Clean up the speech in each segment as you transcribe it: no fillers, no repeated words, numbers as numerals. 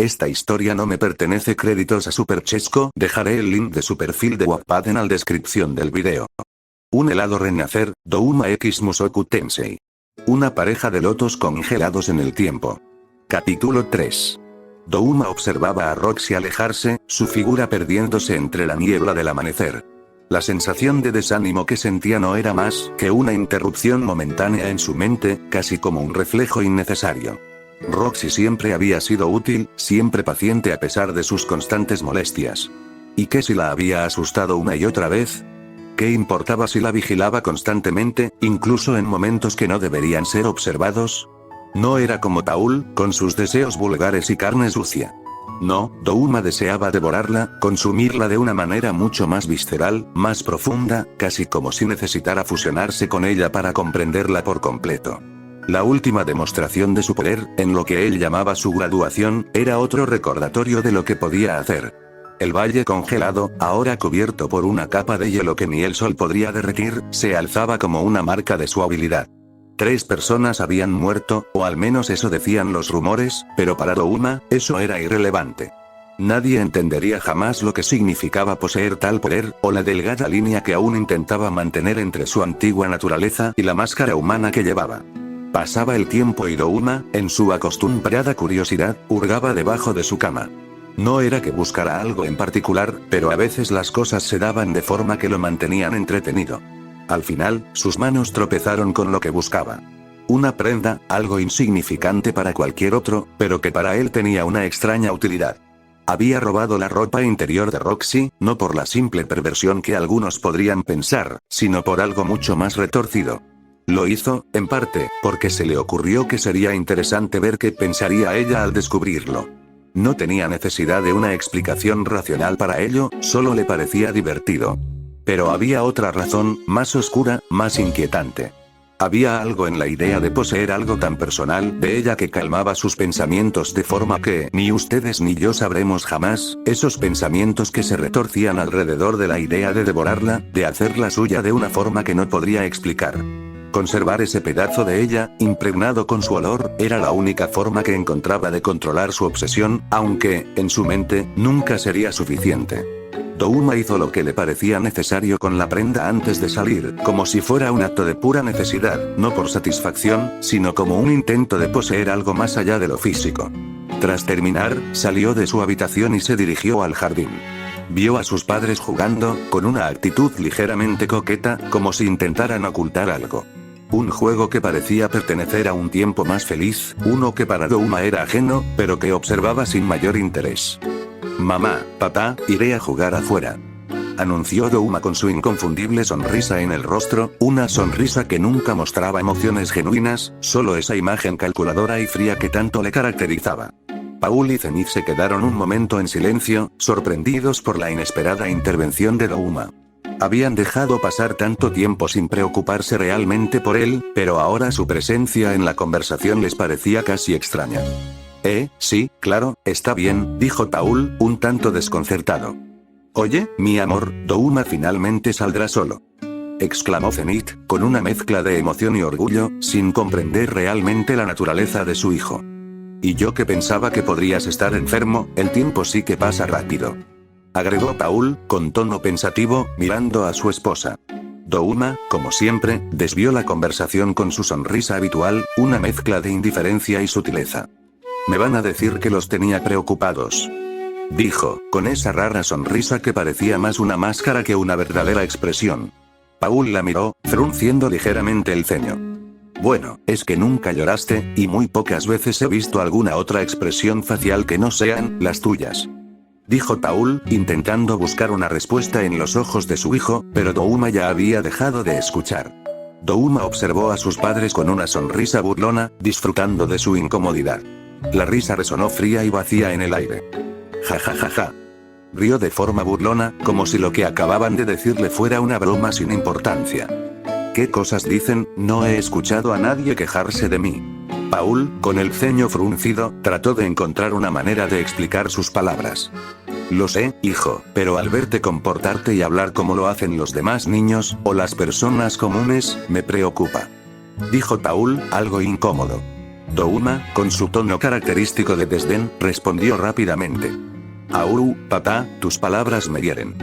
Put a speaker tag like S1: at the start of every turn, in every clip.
S1: Esta historia no me pertenece. Créditos a Superchesco. Dejaré el link de su perfil de Wattpad en la descripción del video. Un helado renacer, Douma X Musoku Tensei. Una pareja de lotos congelados en el tiempo. Capítulo 3. Douma observaba a Roxy alejarse, su figura perdiéndose entre la niebla del amanecer. La sensación de desánimo que sentía no era más que una interrupción momentánea en su mente, casi como un reflejo innecesario. Roxy siempre había sido útil, siempre paciente a pesar de sus constantes molestias. ¿Y qué si la había asustado una y otra vez? ¿Qué importaba si la vigilaba constantemente, incluso en momentos que no deberían ser observados? No era como Paul, con sus deseos vulgares y carne sucia. No, Douma deseaba devorarla, consumirla de una manera mucho más visceral, más profunda, casi como si necesitara fusionarse con ella para comprenderla por completo. La última demostración de su poder, en lo que él llamaba su graduación, era otro recordatorio de lo que podía hacer. El valle congelado, ahora cubierto por una capa de hielo que ni el sol podría derretir, se alzaba como una marca de su habilidad. 3 personas habían muerto, o al menos eso decían los rumores, pero para Douma, eso era irrelevante. Nadie entendería jamás lo que significaba poseer tal poder, o la delgada línea que aún intentaba mantener entre su antigua naturaleza y la máscara humana que llevaba. Pasaba el tiempo y Douma, en su acostumbrada curiosidad, hurgaba debajo de su cama. No era que buscara algo en particular, pero a veces las cosas se daban de forma que lo mantenían entretenido. Al final, sus manos tropezaron con lo que buscaba. Una prenda, algo insignificante para cualquier otro, pero que para él tenía una extraña utilidad. Había robado la ropa interior de Roxy, no por la simple perversión que algunos podrían pensar, sino por algo mucho más retorcido. Lo hizo, en parte, porque se le ocurrió que sería interesante ver qué pensaría ella al descubrirlo. No tenía necesidad de una explicación racional para ello, solo le parecía divertido. Pero había otra razón, más oscura, más inquietante. Había algo en la idea de poseer algo tan personal de ella que calmaba sus pensamientos de forma que ni ustedes ni yo sabremos jamás, esos pensamientos que se retorcían alrededor de la idea de devorarla, de hacerla suya de una forma que no podría explicar. Conservar ese pedazo de ella, impregnado con su olor, era la única forma que encontraba de controlar su obsesión, aunque, en su mente, nunca sería suficiente. Douma hizo lo que le parecía necesario con la prenda antes de salir, como si fuera un acto de pura necesidad, no por satisfacción, sino como un intento de poseer algo más allá de lo físico. Tras terminar, salió de su habitación y se dirigió al jardín. Vio a sus padres jugando, con una actitud ligeramente coqueta, como si intentaran ocultar algo. Un juego que parecía pertenecer a un tiempo más feliz, uno que para Douma era ajeno, pero que observaba sin mayor interés. «Mamá, papá, iré a jugar afuera», anunció Douma con su inconfundible sonrisa en el rostro, una sonrisa que nunca mostraba emociones genuinas, solo esa imagen calculadora y fría que tanto le caracterizaba. Paul y Zenith se quedaron un momento en silencio, sorprendidos por la inesperada intervención de Douma. Habían dejado pasar tanto tiempo sin preocuparse realmente por él, pero ahora su presencia en la conversación les parecía casi extraña. Sí, claro, está bien, dijo Paul, un tanto desconcertado. Oye, mi amor, Douma finalmente saldrá solo, exclamó Zenith, con una mezcla de emoción y orgullo, sin comprender realmente la naturaleza de su hijo. Y yo que pensaba que podrías estar enfermo, el tiempo sí que pasa rápido, agregó Paul, con tono pensativo, mirando a su esposa. Douma, como siempre, desvió la conversación con su sonrisa habitual, una mezcla de indiferencia y sutileza. Me van a decir que los tenía preocupados, dijo, con esa rara sonrisa que parecía más una máscara que una verdadera expresión. Paul la miró, frunciendo ligeramente el ceño. Bueno, es que nunca lloraste, y muy pocas veces he visto alguna otra expresión facial que no sean las tuyas, dijo Paul, intentando buscar una respuesta en los ojos de su hijo, pero Douma ya había dejado de escuchar. Douma observó a sus padres con una sonrisa burlona, disfrutando de su incomodidad. La risa resonó fría y vacía en el aire. Ja ja ja ja. Rió de forma burlona, como si lo que acababan de decirle fuera una broma sin importancia. ¿Qué cosas dicen? No he escuchado a nadie quejarse de mí. Paul, con el ceño fruncido, trató de encontrar una manera de explicar sus palabras. Lo sé, hijo, pero al verte comportarte y hablar como lo hacen los demás niños, o las personas comunes, me preocupa, dijo Paul, algo incómodo. Douma, con su tono característico de desdén, respondió rápidamente. Auru, papá, tus palabras me hieren.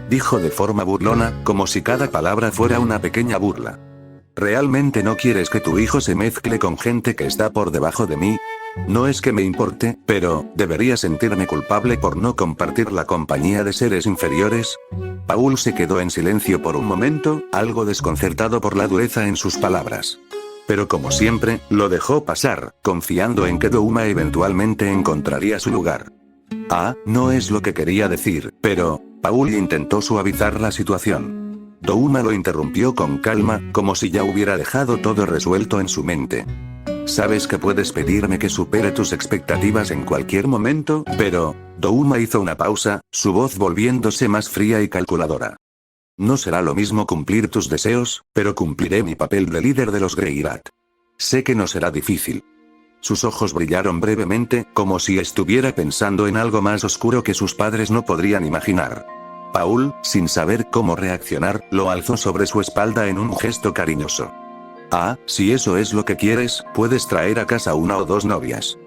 S1: Dijo de forma burlona, como si cada palabra fuera una pequeña burla. ¿Realmente no quieres que tu hijo se mezcle con gente que está por debajo de mí? No es que me importe, pero, ¿debería sentirme culpable por no compartir la compañía de seres inferiores? Paul se quedó en silencio por un momento, algo desconcertado por la dureza en sus palabras. Pero como siempre, lo dejó pasar, confiando en que Douma eventualmente encontraría su lugar. Ah, no es lo que quería decir, pero, Paul intentó suavizar la situación. Douma lo interrumpió con calma, como si ya hubiera dejado todo resuelto en su mente. Sabes que puedes pedirme que supere tus expectativas en cualquier momento, pero... Douma hizo una pausa, su voz volviéndose más fría y calculadora. No será lo mismo cumplir tus deseos, pero cumpliré mi papel de líder de los Greirat. Sé que no será difícil. Sus ojos brillaron brevemente, como si estuviera pensando en algo más oscuro que sus padres no podrían imaginar. Paul, sin saber cómo reaccionar, lo alzó sobre su espalda en un gesto cariñoso. Ah, si eso es lo que quieres, puedes traer a casa una o dos novias.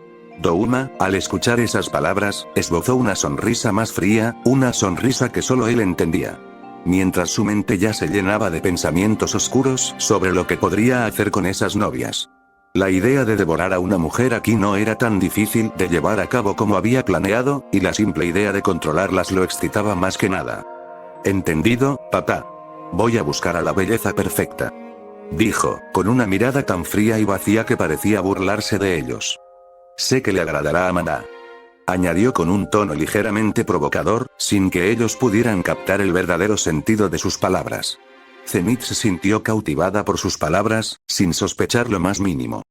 S1: Douma, al escuchar esas palabras, esbozó una sonrisa más fría, una sonrisa que solo él entendía. Mientras su mente ya se llenaba de pensamientos oscuros sobre lo que podría hacer con esas novias. La idea de devorar a una mujer aquí no era tan difícil de llevar a cabo como había planeado, y la simple idea de controlarlas lo excitaba más que nada. Entendido, papá. Voy a buscar a la belleza perfecta. Dijo, con una mirada tan fría y vacía que parecía burlarse de ellos. Sé que le agradará a Maná. Añadió con un tono ligeramente provocador, sin que ellos pudieran captar el verdadero sentido de sus palabras. Zenith se sintió cautivada por sus palabras, sin sospechar lo más mínimo.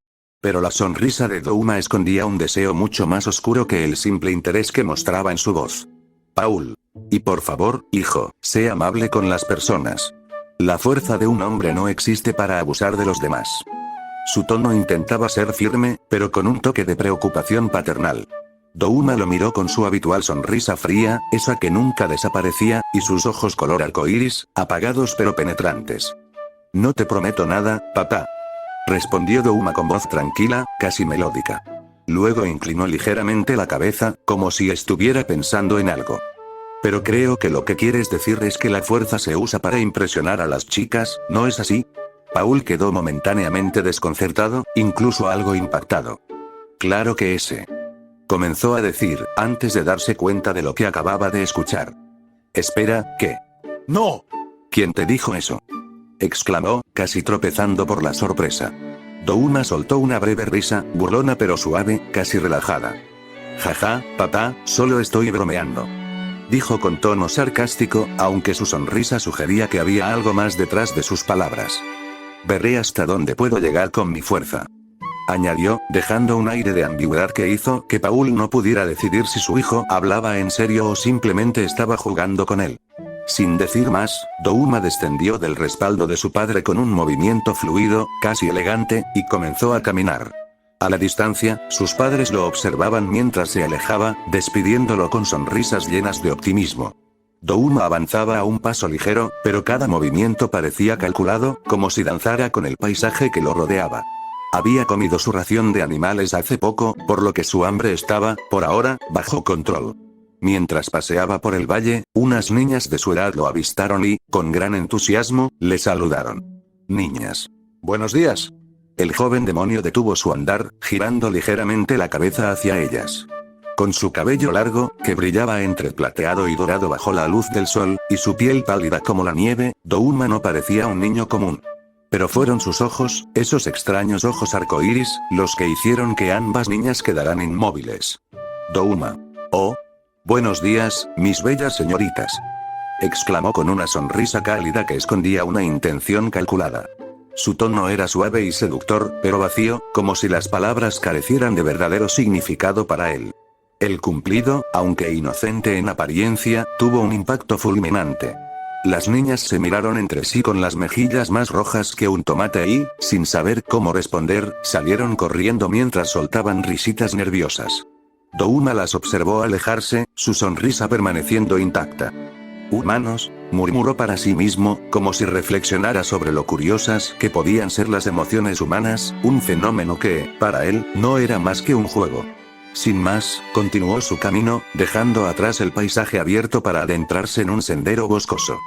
S1: Pero la sonrisa de Douma escondía un deseo mucho más oscuro que el simple interés que mostraba en su voz. Paul. Y por favor, hijo, sé amable con las personas. La fuerza de un hombre no existe para abusar de los demás. Su tono intentaba ser firme, pero con un toque de preocupación paternal. Douma lo miró con su habitual sonrisa fría, esa que nunca desaparecía, y sus ojos color arcoíris, apagados pero penetrantes. No te prometo nada, papá. Respondió Douma con voz tranquila, casi melódica. Luego inclinó ligeramente la cabeza, como si estuviera pensando en algo. Pero creo que lo que quieres decir es que la fuerza se usa para impresionar a las chicas, ¿no es así? Paul quedó momentáneamente desconcertado, incluso algo impactado. Claro que ese. Comenzó a decir, antes de darse cuenta de lo que acababa de escuchar. Espera, ¿qué? ¡No! ¿Quién te dijo eso? Exclamó, casi tropezando por la sorpresa. Douma soltó una breve risa, burlona pero suave, casi relajada. Jaja, papá, solo estoy bromeando. Dijo con tono sarcástico, aunque su sonrisa sugería que había algo más detrás de sus palabras. Veré hasta dónde puedo llegar con mi fuerza. Añadió, dejando un aire de ambigüedad que hizo que Paul no pudiera decidir si su hijo hablaba en serio o simplemente estaba jugando con él. Sin decir más, Douma descendió del respaldo de su padre con un movimiento fluido, casi elegante, y comenzó a caminar. A la distancia, sus padres lo observaban mientras se alejaba, despidiéndolo con sonrisas llenas de optimismo. Douma avanzaba a un paso ligero, pero cada movimiento parecía calculado, como si danzara con el paisaje que lo rodeaba. Había comido su ración de animales hace poco, por lo que su hambre estaba, por ahora, bajo control. Mientras paseaba por el valle, unas niñas de su edad lo avistaron y, con gran entusiasmo, le saludaron. Niñas. Buenos días. El joven demonio detuvo su andar, girando ligeramente la cabeza hacia ellas. Con su cabello largo, que brillaba entre plateado y dorado bajo la luz del sol, y su piel pálida como la nieve, Douma no parecía un niño común. Pero fueron sus ojos, esos extraños ojos arcoíris, los que hicieron que ambas niñas quedaran inmóviles. Douma. Oh. Buenos días, mis bellas señoritas. Exclamó con una sonrisa cálida que escondía una intención calculada. Su tono era suave y seductor, pero vacío, como si las palabras carecieran de verdadero significado para él. El cumplido, aunque inocente en apariencia, tuvo un impacto fulminante. Las niñas se miraron entre sí con las mejillas más rojas que un tomate y, sin saber cómo responder, salieron corriendo mientras soltaban risitas nerviosas. Douma las observó alejarse, su sonrisa permaneciendo intacta. Humanos, murmuró para sí mismo, como si reflexionara sobre lo curiosas que podían ser las emociones humanas, un fenómeno que, para él, no era más que un juego. Sin más, continuó su camino, dejando atrás el paisaje abierto para adentrarse en un sendero boscoso.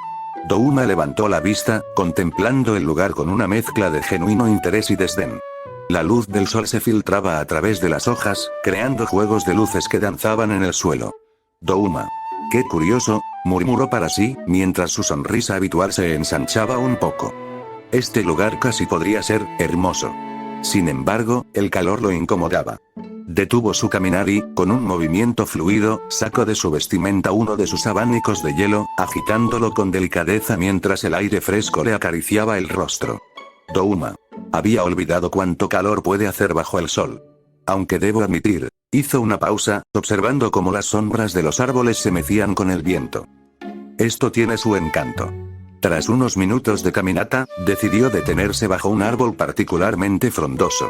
S1: Douma levantó la vista, contemplando el lugar con una mezcla de genuino interés y desdén. La luz del sol se filtraba a través de las hojas, creando juegos de luces que danzaban en el suelo. Douma. Qué curioso, murmuró para sí, mientras su sonrisa habitual se ensanchaba un poco. Este lugar casi podría ser hermoso. Sin embargo, el calor lo incomodaba. Detuvo su caminar y, con un movimiento fluido, sacó de su vestimenta uno de sus abanicos de hielo, agitándolo con delicadeza mientras el aire fresco le acariciaba el rostro. Douma. Había olvidado cuánto calor puede hacer bajo el sol. Aunque debo admitir, hizo una pausa, observando cómo las sombras de los árboles se mecían con el viento. Esto tiene su encanto. Tras unos minutos de caminata, decidió detenerse bajo un árbol particularmente frondoso.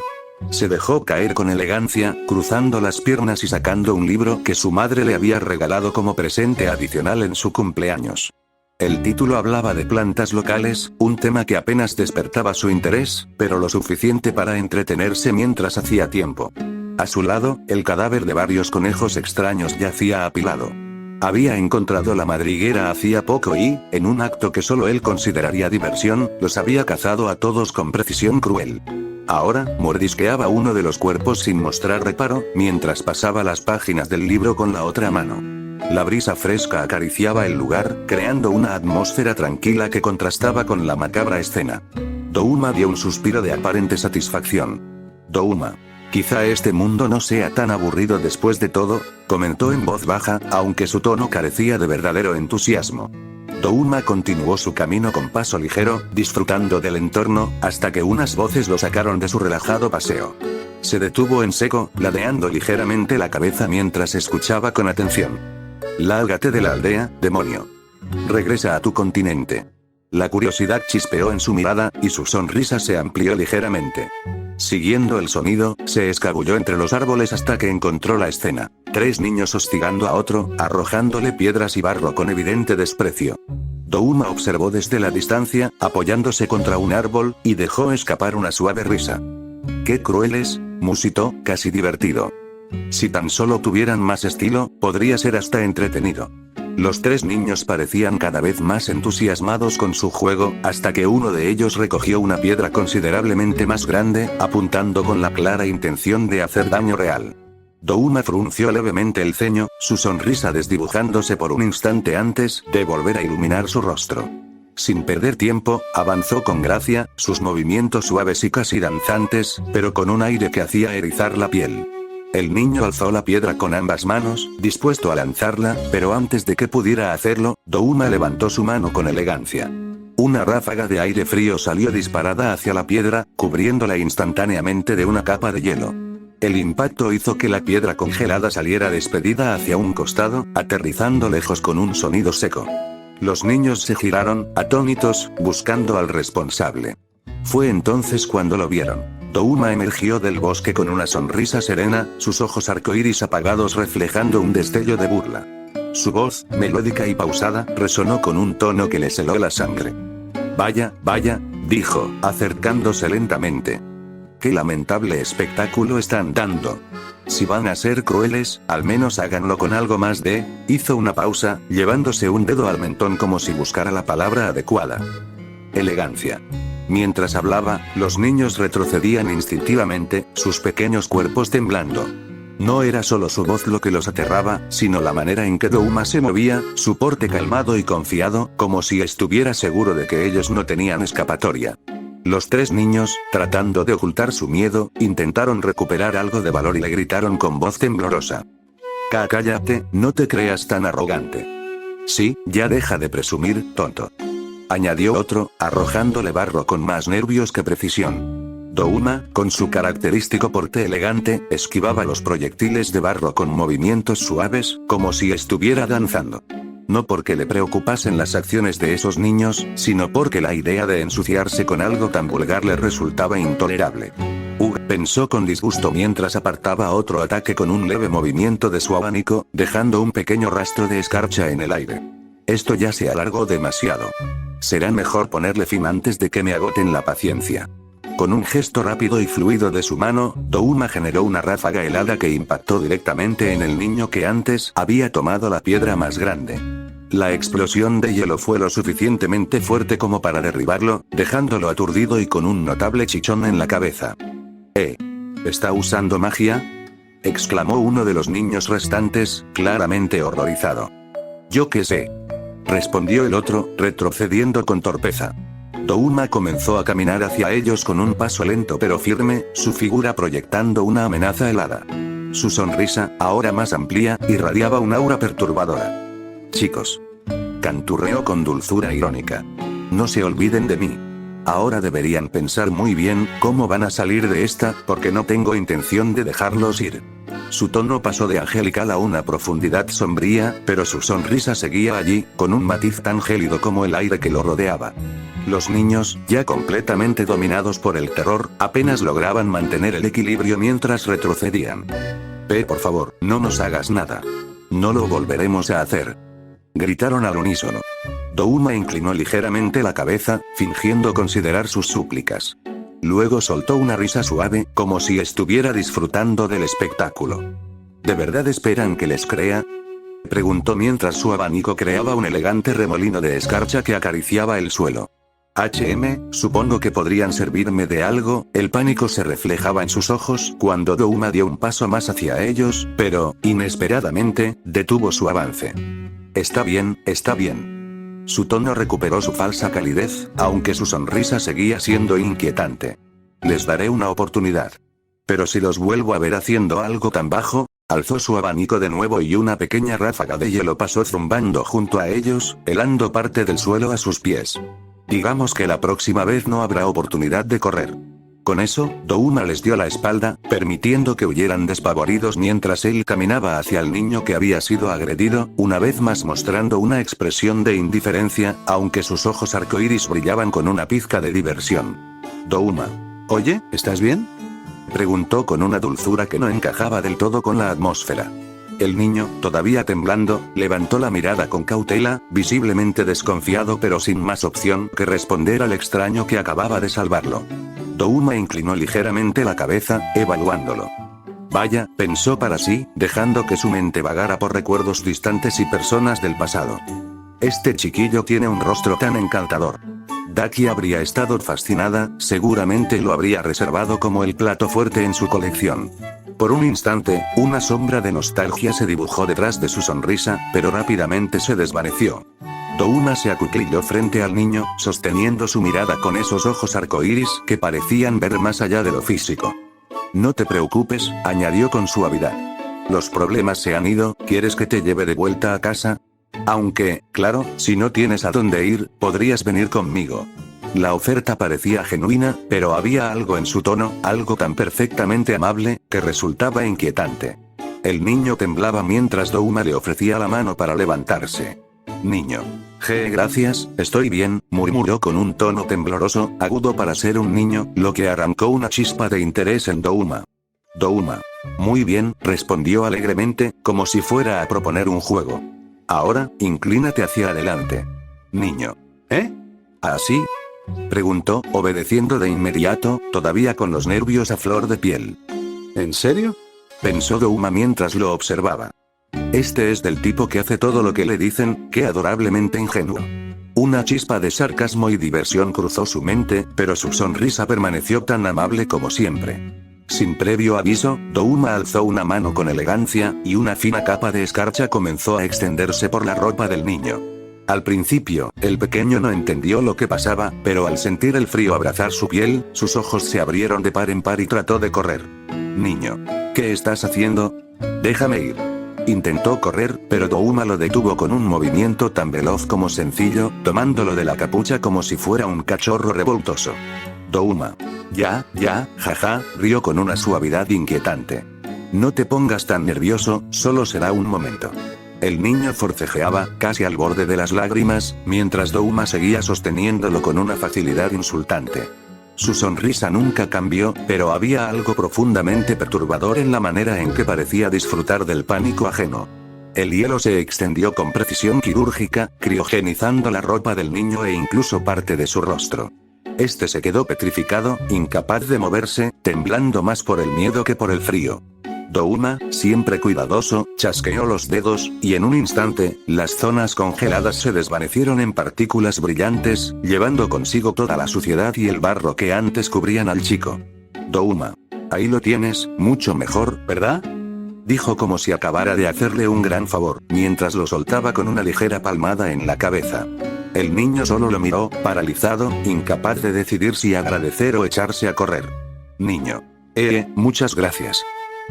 S1: Se dejó caer con elegancia, cruzando las piernas y sacando un libro que su madre le había regalado como presente adicional en su cumpleaños. El título hablaba de plantas locales, un tema que apenas despertaba su interés, pero lo suficiente para entretenerse mientras hacía tiempo. A su lado, el cadáver de varios conejos extraños yacía apilado. Había encontrado la madriguera hacía poco y, en un acto que solo él consideraría diversión, los había cazado a todos con precisión cruel. Ahora, mordisqueaba uno de los cuerpos sin mostrar reparo, mientras pasaba las páginas del libro con la otra mano. La brisa fresca acariciaba el lugar, creando una atmósfera tranquila que contrastaba con la macabra escena. Douma dio un suspiro de aparente satisfacción. Douma. Quizá este mundo no sea tan aburrido después de todo, comentó en voz baja, aunque su tono carecía de verdadero entusiasmo. Douma continuó su camino con paso ligero, disfrutando del entorno, hasta que unas voces lo sacaron de su relajado paseo. Se detuvo en seco, ladeando ligeramente la cabeza mientras escuchaba con atención. Lárgate de la aldea, demonio. Regresa a tu continente. La curiosidad chispeó en su mirada, y su sonrisa se amplió ligeramente. Siguiendo el sonido, se escabulló entre los árboles hasta que encontró la escena. 3 niños hostigando a otro, arrojándole piedras y barro con evidente desprecio. Douma observó desde la distancia, apoyándose contra un árbol, y dejó escapar una suave risa. ¡Qué crueles!, musitó, casi divertido. Si tan solo tuvieran más estilo, podría ser hasta entretenido. Los 3 niños parecían cada vez más entusiasmados con su juego, hasta que uno de ellos recogió una piedra considerablemente más grande, apuntando con la clara intención de hacer daño real. Douma frunció levemente el ceño, su sonrisa desdibujándose por un instante antes de volver a iluminar su rostro. Sin perder tiempo, avanzó con gracia, sus movimientos suaves y casi danzantes, pero con un aire que hacía erizar la piel. El niño alzó la piedra con ambas manos, dispuesto a lanzarla, pero antes de que pudiera hacerlo, Douma levantó su mano con elegancia. Una ráfaga de aire frío salió disparada hacia la piedra, cubriéndola instantáneamente de una capa de hielo. El impacto hizo que la piedra congelada saliera despedida hacia un costado, aterrizando lejos con un sonido seco. Los niños se giraron, atónitos, buscando al responsable. Fue entonces cuando lo vieron. Douma emergió del bosque con una sonrisa serena, sus ojos arcoíris apagados reflejando un destello de burla. Su voz, melódica y pausada, resonó con un tono que le heló la sangre. Vaya, vaya, dijo, acercándose lentamente. Qué lamentable espectáculo están dando. Si van a ser crueles, al menos háganlo con algo más de... Hizo una pausa, llevándose un dedo al mentón como si buscara la palabra adecuada. Elegancia. Mientras hablaba, los niños retrocedían instintivamente, sus pequeños cuerpos temblando. No era solo su voz lo que los aterraba, sino la manera en que Douma se movía, su porte calmado y confiado, como si estuviera seguro de que ellos no tenían escapatoria. Los 3 niños, tratando de ocultar su miedo, intentaron recuperar algo de valor y le gritaron con voz temblorosa. Cállate, no te creas tan arrogante. Sí, ya deja de presumir, tonto. Añadió otro, arrojándole barro con más nervios que precisión. Douma, con su característico porte elegante, esquivaba los proyectiles de barro con movimientos suaves, como si estuviera danzando. No porque le preocupasen las acciones de esos niños, sino porque la idea de ensuciarse con algo tan vulgar le resultaba intolerable. Pensó con disgusto mientras apartaba otro ataque con un leve movimiento de su abanico, dejando un pequeño rastro de escarcha en el aire. Esto ya se alargó demasiado. Será mejor ponerle fin antes de que me agoten la paciencia. Con un gesto rápido y fluido de su mano, Douma generó una ráfaga helada que impactó directamente en el niño que antes había tomado la piedra más grande. La explosión de hielo fue lo suficientemente fuerte como para derribarlo, dejándolo aturdido y con un notable chichón en la cabeza. ¿Está usando magia?, exclamó uno de los niños restantes, claramente horrorizado. Yo qué sé, respondió el otro, retrocediendo con torpeza. Douma comenzó a caminar hacia ellos con un paso lento pero firme, su figura proyectando una amenaza helada. Su sonrisa, ahora más amplia, irradiaba un aura perturbadora. Chicos, canturreó con dulzura irónica. No se olviden de mí. Ahora deberían pensar muy bien cómo van a salir de esta, porque no tengo intención de dejarlos ir. Su tono pasó de angelical a una profundidad sombría, pero su sonrisa seguía allí, con un matiz tan gélido como el aire que lo rodeaba. Los niños, ya completamente dominados por el terror, apenas lograban mantener el equilibrio mientras retrocedían. Por favor, no nos hagas nada. No lo volveremos a hacer. Gritaron al unísono. Douma inclinó ligeramente la cabeza, fingiendo considerar sus súplicas. Luego soltó una risa suave, como si estuviera disfrutando del espectáculo. ¿De verdad esperan que les crea?, preguntó mientras su abanico creaba un elegante remolino de escarcha que acariciaba el suelo. Supongo que podrían servirme de algo. El pánico se reflejaba en sus ojos cuando Douma dio un paso más hacia ellos, pero, inesperadamente, detuvo su avance. Está bien, está bien. Su tono recuperó su falsa calidez, aunque su sonrisa seguía siendo inquietante. Les daré una oportunidad. Pero si los vuelvo a ver haciendo algo tan bajo, alzó su abanico de nuevo y una pequeña ráfaga de hielo pasó zumbando junto a ellos, helando parte del suelo a sus pies. Digamos que la próxima vez no habrá oportunidad de correr. Con eso, Douma les dio la espalda, permitiendo que huyeran despavoridos mientras él caminaba hacia el niño que había sido agredido, una vez más mostrando una expresión de indiferencia, aunque sus ojos arcoíris brillaban con una pizca de diversión. Douma. Oye, ¿estás bien?, preguntó con una dulzura que no encajaba del todo con la atmósfera. El niño, todavía temblando, levantó la mirada con cautela, visiblemente desconfiado pero sin más opción que responder al extraño que acababa de salvarlo. Douma inclinó ligeramente la cabeza, evaluándolo. Vaya, pensó para sí, dejando que su mente vagara por recuerdos distantes y personas del pasado. Este chiquillo tiene un rostro tan encantador. Daki habría estado fascinada, seguramente lo habría reservado como el plato fuerte en su colección. Por un instante, una sombra de nostalgia se dibujó detrás de su sonrisa, pero rápidamente se desvaneció. Douma se acuclilló frente al niño, sosteniendo su mirada con esos ojos arcoíris que parecían ver más allá de lo físico. No te preocupes, añadió con suavidad. Los problemas se han ido, ¿quieres que te lleve de vuelta a casa? Aunque, claro, si no tienes a dónde ir, podrías venir conmigo. La oferta parecía genuina, pero había algo en su tono, algo tan perfectamente amable, que resultaba inquietante. El niño temblaba mientras Douma le ofrecía la mano para levantarse. Niño. Gracias, estoy bien, murmuró con un tono tembloroso, agudo para ser un niño, lo que arrancó una chispa de interés en Douma. Douma. Muy bien, respondió alegremente, como si fuera a proponer un juego. Ahora, inclínate hacia adelante. Niño. ¿Así? Preguntó, obedeciendo de inmediato, todavía con los nervios a flor de piel. ¿En serio?, pensó Douma mientras lo observaba. Este es del tipo que hace todo lo que le dicen, qué adorablemente ingenuo. Una chispa de sarcasmo y diversión cruzó su mente, pero su sonrisa permaneció tan amable como siempre. Sin previo aviso, Douma alzó una mano con elegancia, y una fina capa de escarcha comenzó a extenderse por la ropa del niño. Al principio, el pequeño no entendió lo que pasaba, pero al sentir el frío abrazar su piel, sus ojos se abrieron de par en par y trató de correr. Niño. ¿Qué estás haciendo? Déjame ir. Intentó correr, pero Douma lo detuvo con un movimiento tan veloz como sencillo, tomándolo de la capucha como si fuera un cachorro revoltoso. Douma. Ya, jaja, rió con una suavidad inquietante. No te pongas tan nervioso, solo será un momento. El niño forcejeaba, casi al borde de las lágrimas, mientras Douma seguía sosteniéndolo con una facilidad insultante. Su sonrisa nunca cambió, pero había algo profundamente perturbador en la manera en que parecía disfrutar del pánico ajeno. El hielo se extendió con precisión quirúrgica, criogenizando la ropa del niño e incluso parte de su rostro. Este se quedó petrificado, incapaz de moverse, temblando más por el miedo que por el frío. Douma, siempre cuidadoso, chasqueó los dedos, y en un instante, las zonas congeladas se desvanecieron en partículas brillantes, llevando consigo toda la suciedad y el barro que antes cubrían al chico. Douma. Ahí lo tienes, mucho mejor, ¿verdad? Dijo como si acabara de hacerle un gran favor, mientras lo soltaba con una ligera palmada en la cabeza. El niño solo lo miró, paralizado, incapaz de decidir si agradecer o echarse a correr. Niño. Muchas gracias.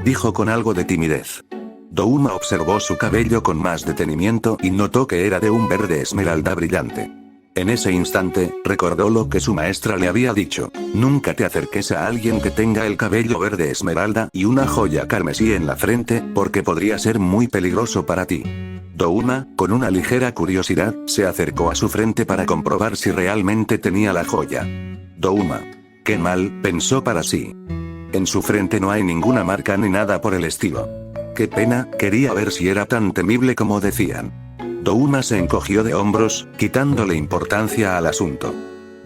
S1: Dijo con algo de timidez. Douma observó su cabello con más detenimiento y notó que era de un verde esmeralda brillante. En ese instante, recordó lo que su maestra le había dicho: nunca te acerques a alguien que tenga el cabello verde esmeralda y una joya carmesí en la frente, porque podría ser muy peligroso para ti. Douma, con una ligera curiosidad, se acercó a su frente para comprobar si realmente tenía la joya. Douma. Qué mal, pensó para sí. En su frente no hay ninguna marca ni nada por el estilo. Qué pena, quería ver si era tan temible como decían. Douma se encogió de hombros, quitándole importancia al asunto.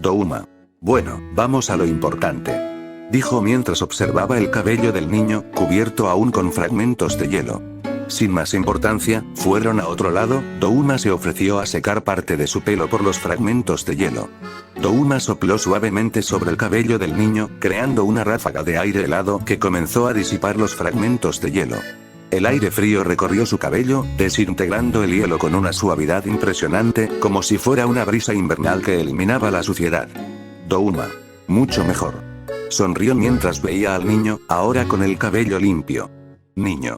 S1: Douma. Bueno, vamos a lo importante. Dijo mientras observaba el cabello del niño, cubierto aún con fragmentos de hielo. Sin más importancia, fueron a otro lado. Douma se ofreció a secar parte de su pelo por los fragmentos de hielo. Douma sopló suavemente sobre el cabello del niño, creando una ráfaga de aire helado que comenzó a disipar los fragmentos de hielo. El aire frío recorrió su cabello, desintegrando el hielo con una suavidad impresionante, como si fuera una brisa invernal que eliminaba la suciedad. Douma. Mucho mejor. Sonrió mientras veía al niño, ahora con el cabello limpio. Niño.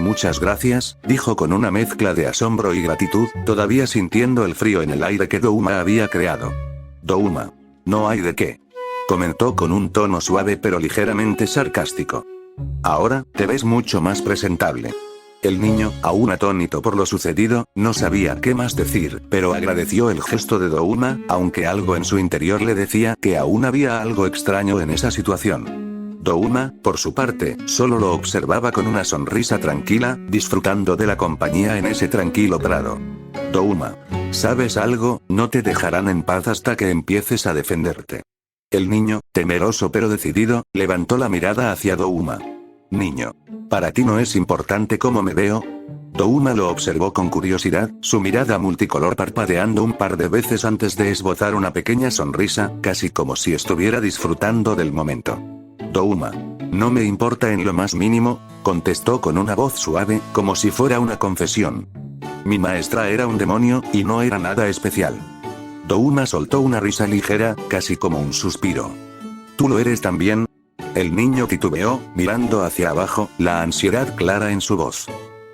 S1: Muchas gracias, dijo con una mezcla de asombro y gratitud, todavía sintiendo el frío en el aire que Douma había creado. Douma. No hay de qué. Comentó con un tono suave pero ligeramente sarcástico. Ahora, te ves mucho más presentable. El niño, aún atónito por lo sucedido, no sabía qué más decir, pero agradeció el gesto de Douma, aunque algo en su interior le decía que aún había algo extraño en esa situación. Douma, por su parte, solo lo observaba con una sonrisa tranquila, disfrutando de la compañía en ese tranquilo prado. Douma. ¿Sabes algo? No te dejarán en paz hasta que empieces a defenderte. El niño, temeroso pero decidido, levantó la mirada hacia Douma. Niño. ¿Para ti no es importante cómo me veo? Douma lo observó con curiosidad, su mirada multicolor parpadeando un par de veces antes de esbozar una pequeña sonrisa, casi como si estuviera disfrutando del momento. Douma. No me importa en lo más mínimo, contestó con una voz suave, como si fuera una confesión. Mi maestra era un demonio, y no era nada especial. Douma soltó una risa ligera, casi como un suspiro. ¿Tú lo eres también? El niño titubeó, mirando hacia abajo, la ansiedad clara en su voz.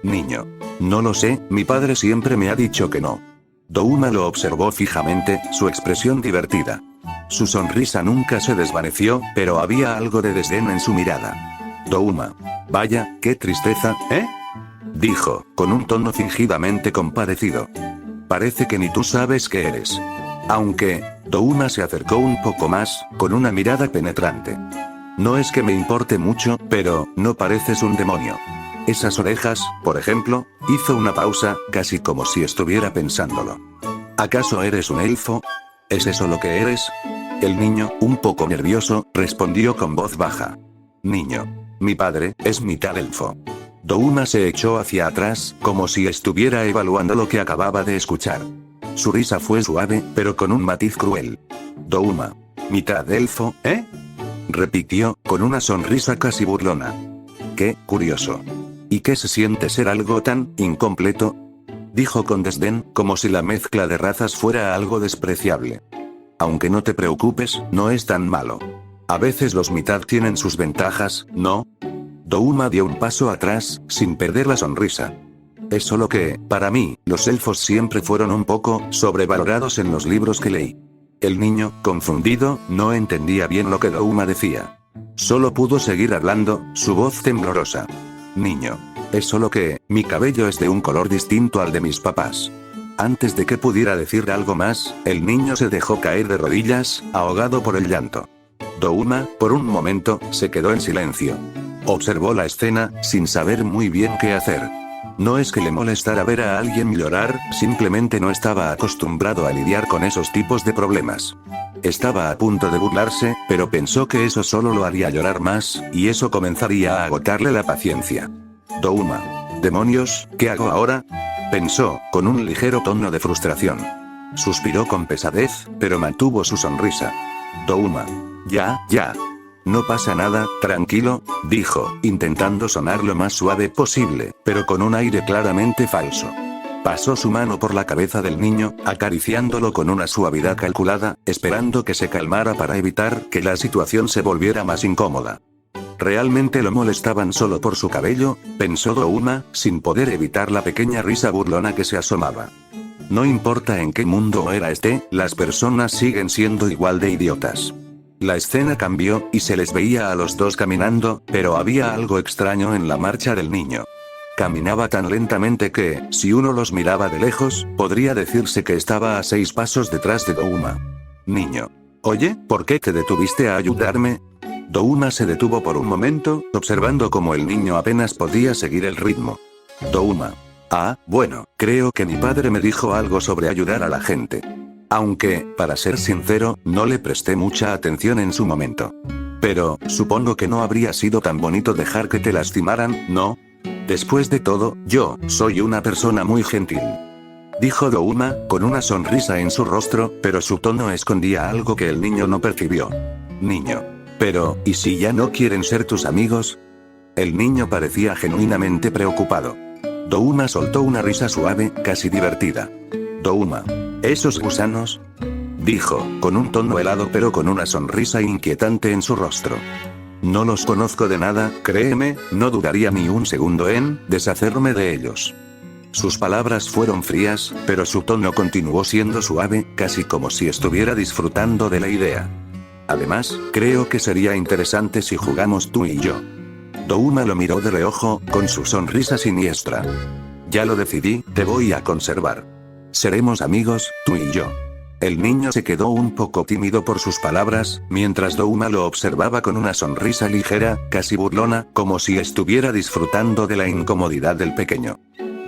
S1: Niño. No lo sé, mi padre siempre me ha dicho que no. Douma lo observó fijamente, su expresión divertida. Su sonrisa nunca se desvaneció, pero había algo de desdén en su mirada. Douma. Vaya, qué tristeza, ¿eh? Dijo, con un tono fingidamente compadecido. Parece que ni tú sabes qué eres. Aunque, Douma se acercó un poco más, con una mirada penetrante. No es que me importe mucho, pero, no pareces un demonio. Esas orejas, por ejemplo, hizo una pausa, casi como si estuviera pensándolo. ¿Acaso eres un elfo? ¿Es eso lo que eres? El niño, un poco nervioso, respondió con voz baja. Niño. Mi padre, es mitad elfo. Douma se echó hacia atrás, como si estuviera evaluando lo que acababa de escuchar. Su risa fue suave, pero con un matiz cruel. Douma. ¿Mitad elfo, eh? Repitió, con una sonrisa casi burlona. Qué curioso. ¿Y qué se siente ser algo tan incompleto? Dijo con desdén, como si la mezcla de razas fuera algo despreciable. Aunque no te preocupes, no es tan malo. A veces los mitad tienen sus ventajas, ¿no? Douma dio un paso atrás, sin perder la sonrisa. Es solo que, para mí, los elfos siempre fueron un poco sobrevalorados en los libros que leí. El niño, confundido, no entendía bien lo que Douma decía. Solo pudo seguir hablando, su voz temblorosa. Niño. Es solo que, mi cabello es de un color distinto al de mis papás. Antes de que pudiera decir algo más, el niño se dejó caer de rodillas, ahogado por el llanto. Douma, por un momento, se quedó en silencio. Observó la escena, sin saber muy bien qué hacer. No es que le molestara ver a alguien llorar, simplemente no estaba acostumbrado a lidiar con esos tipos de problemas. Estaba a punto de burlarse, pero pensó que eso solo lo haría llorar más, y eso comenzaría a agotarle la paciencia. Douma. ¿Demonios, qué hago ahora? Pensó, con un ligero tono de frustración. Suspiró con pesadez, pero mantuvo su sonrisa. Douma. Ya. No pasa nada, tranquilo, dijo, intentando sonar lo más suave posible, pero con un aire claramente falso. Pasó su mano por la cabeza del niño, acariciándolo con una suavidad calculada, esperando que se calmara para evitar que la situación se volviera más incómoda. ¿Realmente lo molestaban solo por su cabello?, pensó Douma, sin poder evitar la pequeña risa burlona que se asomaba. No importa en qué mundo era esté, las personas siguen siendo igual de idiotas. La escena cambió, y se les veía a los dos caminando, pero había algo extraño en la marcha del niño. Caminaba tan lentamente que, si uno los miraba de lejos, podría decirse que estaba a 6 pasos detrás de Douma. Niño. Oye, ¿por qué te detuviste a ayudarme? Douma se detuvo por un momento, observando cómo el niño apenas podía seguir el ritmo. Douma. Ah, bueno, creo que mi padre me dijo algo sobre ayudar a la gente. Aunque, para ser sincero, no le presté mucha atención en su momento. Pero, supongo que no habría sido tan bonito dejar que te lastimaran, ¿no? Después de todo, yo soy una persona muy gentil. Dijo Douma, con una sonrisa en su rostro, pero su tono escondía algo que el niño no percibió. Niño. Pero, ¿y si ya no quieren ser tus amigos? El niño parecía genuinamente preocupado. Douma soltó una risa suave, casi divertida. Douma. ¿Esos gusanos? Dijo, con un tono helado pero con una sonrisa inquietante en su rostro. No los conozco de nada, créeme, no dudaría ni un segundo en deshacerme de ellos. Sus palabras fueron frías, pero su tono continuó siendo suave, casi como si estuviera disfrutando de la idea. Además, creo que sería interesante si jugamos tú y yo. Douma lo miró de reojo, con su sonrisa siniestra. Ya lo decidí, te voy a conservar. Seremos amigos, tú y yo. El niño se quedó un poco tímido por sus palabras, mientras Douma lo observaba con una sonrisa ligera, casi burlona, como si estuviera disfrutando de la incomodidad del pequeño.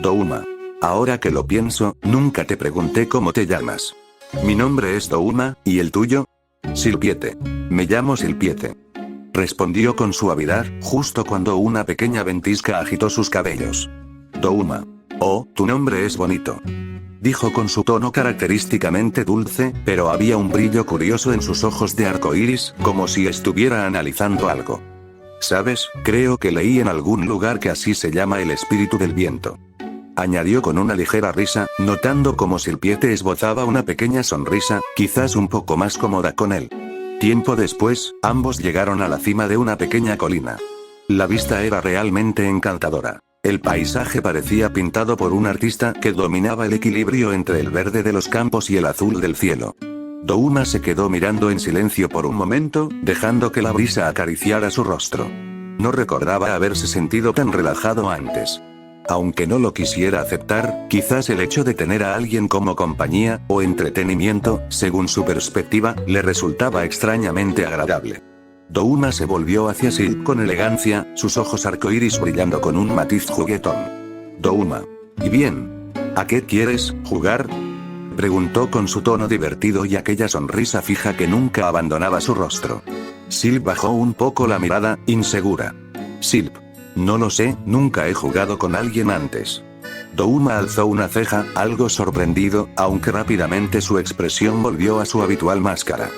S1: Douma. Ahora que lo pienso, nunca te pregunté cómo te llamas. Mi nombre es Douma, ¿y el tuyo? Silpiete. Me llamo Silpiete. Respondió con suavidad, justo cuando una pequeña ventisca agitó sus cabellos. Douma. Oh, tu nombre es bonito. Dijo con su tono característicamente dulce, pero había un brillo curioso en sus ojos de arco iris, como si estuviera analizando algo. ¿Sabes? Creo que leí en algún lugar que así se llama el espíritu del viento. Añadió con una ligera risa, notando cómo Silpiete esbozaba una pequeña sonrisa, quizás un poco más cómoda con él. Tiempo después, ambos llegaron a la cima de una pequeña colina. La vista era realmente encantadora. El paisaje parecía pintado por un artista que dominaba el equilibrio entre el verde de los campos y el azul del cielo. Douma se quedó mirando en silencio por un momento, dejando que la brisa acariciara su rostro. No recordaba haberse sentido tan relajado antes. Aunque no lo quisiera aceptar, quizás el hecho de tener a alguien como compañía, o entretenimiento, según su perspectiva, le resultaba extrañamente agradable. Douma se volvió hacia Silp con elegancia, sus ojos arcoíris brillando con un matiz juguetón. Douma. ¿Y bien? ¿A qué quieres jugar? Preguntó con su tono divertido y aquella sonrisa fija que nunca abandonaba su rostro. Silp bajó un poco la mirada, insegura. Silp. No lo sé, nunca he jugado con alguien antes. Douma alzó una ceja, algo sorprendido, aunque rápidamente su expresión volvió a su habitual máscara.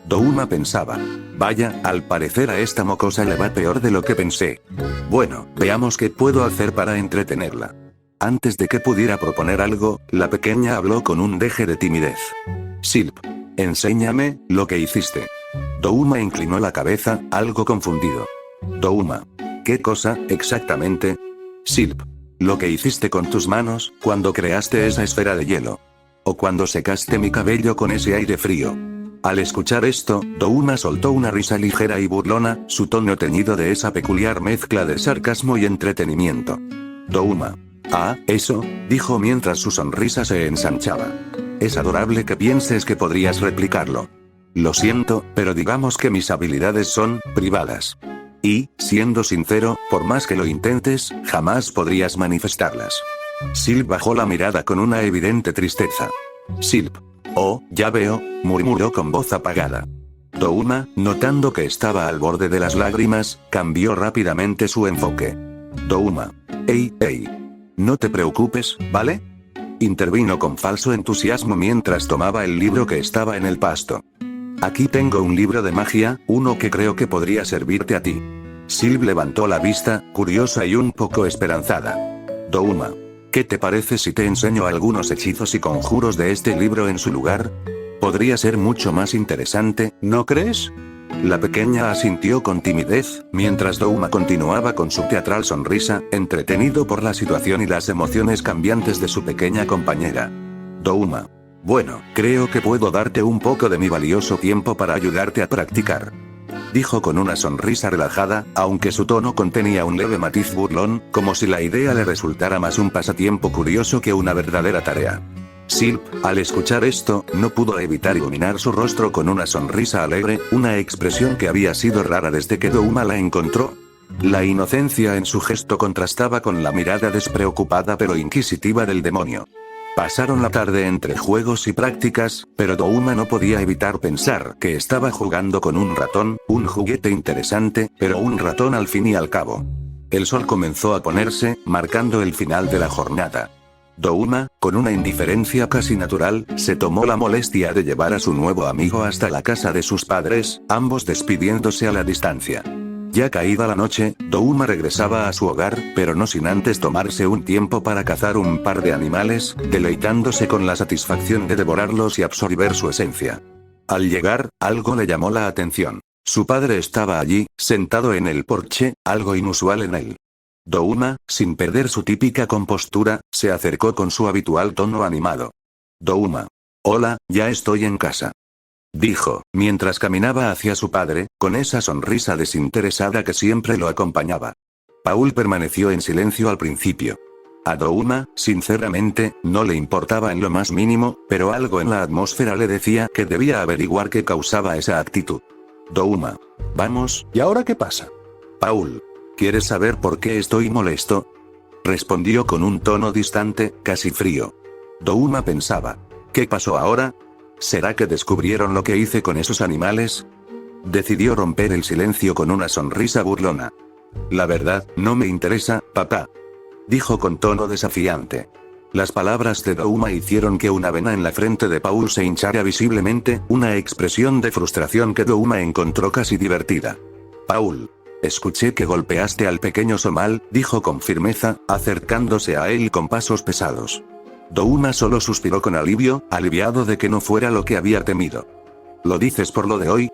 S1: Douma pensaba. Vaya, al parecer a esta mocosa le va peor de lo que pensé. Bueno, veamos qué puedo hacer para entretenerla. Antes de que pudiera proponer algo, la pequeña habló con un deje de timidez. Silp. Enséñame lo que hiciste. Douma inclinó la cabeza, algo confundido. Douma. ¿Qué cosa, exactamente? Silp. Lo que hiciste con tus manos, cuando creaste esa esfera de hielo. O cuando secaste mi cabello con ese aire frío. Al escuchar esto, Douma soltó una risa ligera y burlona, su tono teñido de esa peculiar mezcla de sarcasmo y entretenimiento. Douma. Ah, eso, dijo mientras su sonrisa se ensanchaba. Es adorable que pienses que podrías replicarlo. Lo siento, pero digamos que mis habilidades son privadas. Y, siendo sincero, por más que lo intentes, jamás podrías manifestarlas. Silp bajó la mirada con una evidente tristeza. Silp. Oh, ya veo, murmuró con voz apagada. Douma, notando que estaba al borde de las lágrimas, cambió rápidamente su enfoque. Douma. Ey, no te preocupes, ¿vale? Intervino con falso entusiasmo mientras tomaba el libro que estaba en el pasto. Aquí tengo un libro de magia, uno que creo que podría servirte a ti. Silp levantó la vista, curiosa y un poco esperanzada. Douma. ¿Qué te parece si te enseño algunos hechizos y conjuros de este libro en su lugar? Podría ser mucho más interesante, ¿no crees? La pequeña asintió con timidez, mientras Douma continuaba con su teatral sonrisa, entretenido por la situación y las emociones cambiantes de su pequeña compañera. Douma. Bueno, creo que puedo darte un poco de mi valioso tiempo para ayudarte a practicar. Dijo con una sonrisa relajada, aunque su tono contenía un leve matiz burlón, como si la idea le resultara más un pasatiempo curioso que una verdadera tarea. Silp, al escuchar esto, no pudo evitar iluminar su rostro con una sonrisa alegre, una expresión que había sido rara desde que Douma la encontró. La inocencia en su gesto contrastaba con la mirada despreocupada pero inquisitiva del demonio. Pasaron la tarde entre juegos y prácticas, pero Douma no podía evitar pensar que estaba jugando con un ratón, un juguete interesante, pero un ratón al fin y al cabo. El sol comenzó a ponerse, marcando el final de la jornada. Douma, con una indiferencia casi natural, se tomó la molestia de llevar a su nuevo amigo hasta la casa de sus padres, ambos despidiéndose a la distancia. Ya caída la noche, Douma regresaba a su hogar, pero no sin antes tomarse un tiempo para cazar un par de animales, deleitándose con la satisfacción de devorarlos y absorber su esencia. Al llegar, algo le llamó la atención. Su padre estaba allí, sentado en el porche, algo inusual en él. Douma, sin perder su típica compostura, se acercó con su habitual tono animado. Douma. Hola, ya estoy en casa. Dijo, mientras caminaba hacia su padre, con esa sonrisa desinteresada que siempre lo acompañaba. Paul permaneció en silencio al principio. A Douma, sinceramente, no le importaba en lo más mínimo, pero algo en la atmósfera le decía que debía averiguar qué causaba esa actitud. Douma. Vamos, ¿y ahora qué pasa? Paul. ¿Quieres saber por qué estoy molesto? Respondió con un tono distante, casi frío. Douma pensaba. ¿Qué pasó ahora? ¿Será que descubrieron lo que hice con esos animales? Decidió romper el silencio con una sonrisa burlona. La verdad, no me interesa, papá. Dijo con tono desafiante. Las palabras de Douma hicieron que una vena en la frente de Paul se hinchara visiblemente, una expresión de frustración que Douma encontró casi divertida. Paul. Escuché que golpeaste al pequeño Somal, dijo con firmeza, acercándose a él con pasos pesados. Douma solo suspiró con alivio, aliviado de que no fuera lo que había temido. ¿Lo dices por lo de hoy?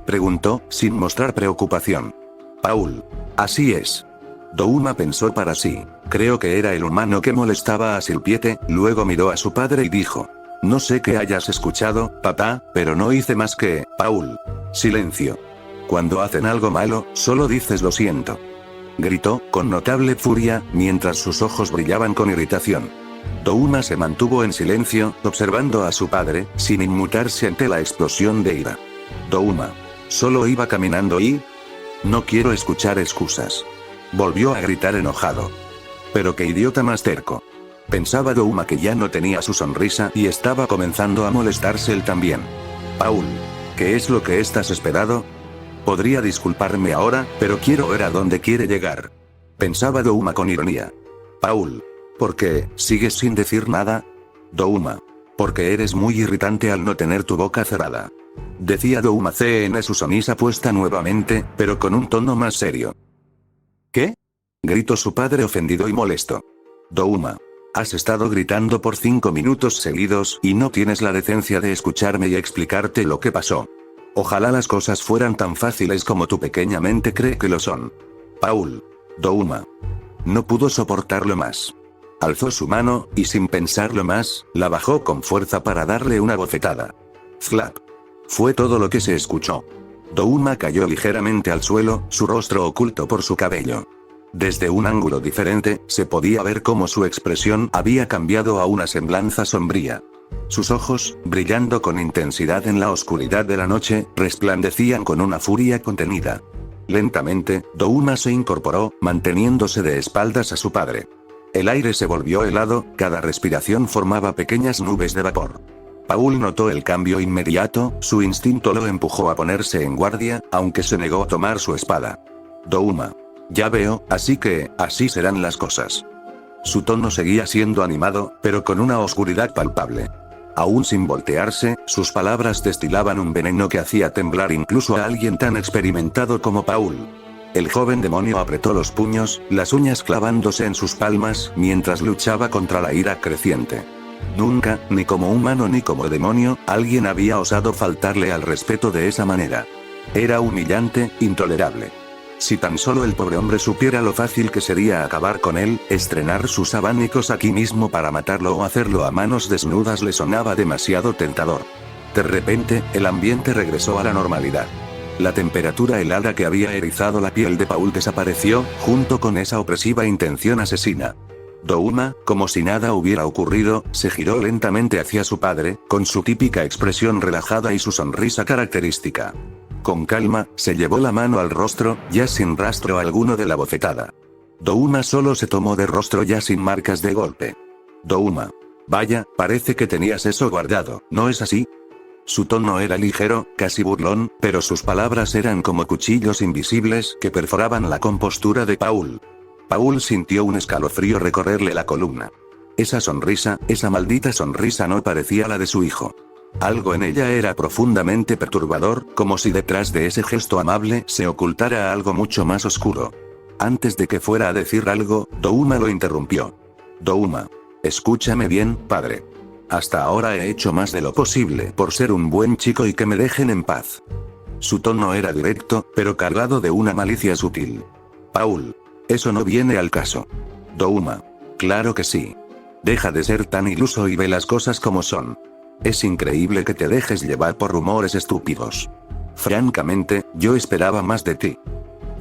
S1: Preguntó, sin mostrar preocupación. Paul. Así es. Douma pensó para sí. Creo que era el humano que molestaba a Silpiete, luego miró a su padre y dijo. No sé qué hayas escuchado, papá, pero no hice más que... Paul. Silencio. Cuando hacen algo malo, solo dices lo siento. Gritó, con notable furia, mientras sus ojos brillaban con irritación. Douma se mantuvo en silencio, observando a su padre, sin inmutarse ante la explosión de ira. Douma. Solo iba caminando y... No quiero escuchar excusas. Volvió a gritar enojado. Pero qué idiota más terco. Pensaba Douma que ya no tenía su sonrisa y estaba comenzando a molestarse él también. Paul. ¿Qué es lo que estás esperando? Podría disculparme ahora, pero quiero ver a dónde quiere llegar. Pensaba Douma con ironía. Paul. ¿Por qué sigues sin decir nada? Douma. Porque eres muy irritante al no tener tu boca cerrada. Decía Douma en su sonrisa puesta nuevamente, pero con un tono más serio. ¿Qué? Gritó su padre ofendido y molesto. Douma. Has estado gritando por 5 minutos seguidos y no tienes la decencia de escucharme y explicarte lo que pasó. Ojalá las cosas fueran tan fáciles como tu pequeña mente cree que lo son. Paul. Douma. No pudo soportarlo más. Alzó su mano, y sin pensarlo más, la bajó con fuerza para darle una bofetada. Flap. Fue todo lo que se escuchó. Douma cayó ligeramente al suelo, su rostro oculto por su cabello. Desde un ángulo diferente, se podía ver cómo su expresión había cambiado a una semblanza sombría. Sus ojos, brillando con intensidad en la oscuridad de la noche, resplandecían con una furia contenida. Lentamente, Douma se incorporó, manteniéndose de espaldas a su padre. El aire se volvió helado, cada respiración formaba pequeñas nubes de vapor. Paul notó el cambio inmediato, su instinto lo empujó a ponerse en guardia, aunque se negó a tomar su espada. Douma. Ya veo, así que, así serán las cosas. Su tono seguía siendo animado, pero con una oscuridad palpable. Aún sin voltearse, sus palabras destilaban un veneno que hacía temblar incluso a alguien tan experimentado como Paul. El joven demonio apretó los puños, las uñas clavándose en sus palmas, mientras luchaba contra la ira creciente. Nunca, ni como humano ni como demonio, alguien había osado faltarle al respeto de esa manera. Era humillante, intolerable. Si tan solo el pobre hombre supiera lo fácil que sería acabar con él, estrenar sus abanicos aquí mismo para matarlo o hacerlo a manos desnudas le sonaba demasiado tentador. De repente, el ambiente regresó a la normalidad. La temperatura helada que había erizado la piel de Paul desapareció, junto con esa opresiva intención asesina. Douma, como si nada hubiera ocurrido, se giró lentamente hacia su padre, con su típica expresión relajada y su sonrisa característica. Con calma, se llevó la mano al rostro, ya sin rastro alguno de la bofetada. Douma solo se tomó de rostro ya sin marcas de golpe. Douma. Vaya, parece que tenías eso guardado, ¿no es así? Su tono era ligero, casi burlón, pero sus palabras eran como cuchillos invisibles que perforaban la compostura de Paul. Paul sintió un escalofrío recorrerle la columna. Esa sonrisa, esa maldita sonrisa no parecía la de su hijo. Algo en ella era profundamente perturbador, como si detrás de ese gesto amable se ocultara algo mucho más oscuro. Antes de que fuera a decir algo, Douma lo interrumpió. Douma. Escúchame bien, padre. Hasta ahora he hecho más de lo posible por ser un buen chico y que me dejen en paz. Su tono era directo, pero cargado de una malicia sutil. Paul. Eso no viene al caso. Douma. Claro que sí. Deja de ser tan iluso y ve las cosas como son. Es increíble que te dejes llevar por rumores estúpidos. Francamente, yo esperaba más de ti.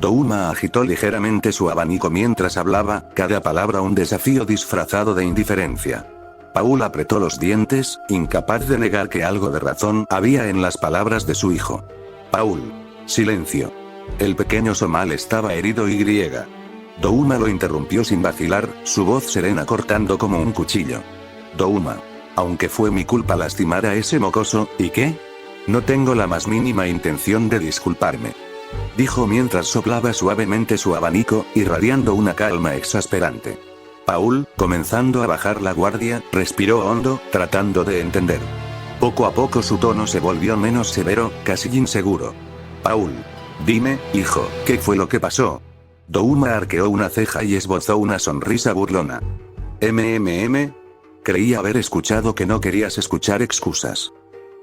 S1: Douma agitó ligeramente su abanico mientras hablaba, cada palabra un desafío disfrazado de indiferencia. Paul apretó los dientes, incapaz de negar que algo de razón había en las palabras de su hijo. Paul. Silencio. El pequeño Somal estaba herido y griega. Douma lo interrumpió sin vacilar, su voz serena cortando como un cuchillo. Douma. Aunque fue mi culpa lastimar a ese mocoso, ¿y qué? No tengo la más mínima intención de disculparme. Dijo mientras soplaba suavemente su abanico, irradiando una calma exasperante. Paul, comenzando a bajar la guardia, respiró hondo, tratando de entender. Poco a poco su tono se volvió menos severo, casi inseguro. Paul. Dime, hijo, ¿qué fue lo que pasó? Douma arqueó una ceja y esbozó una sonrisa burlona. Creí haber escuchado que no querías escuchar excusas.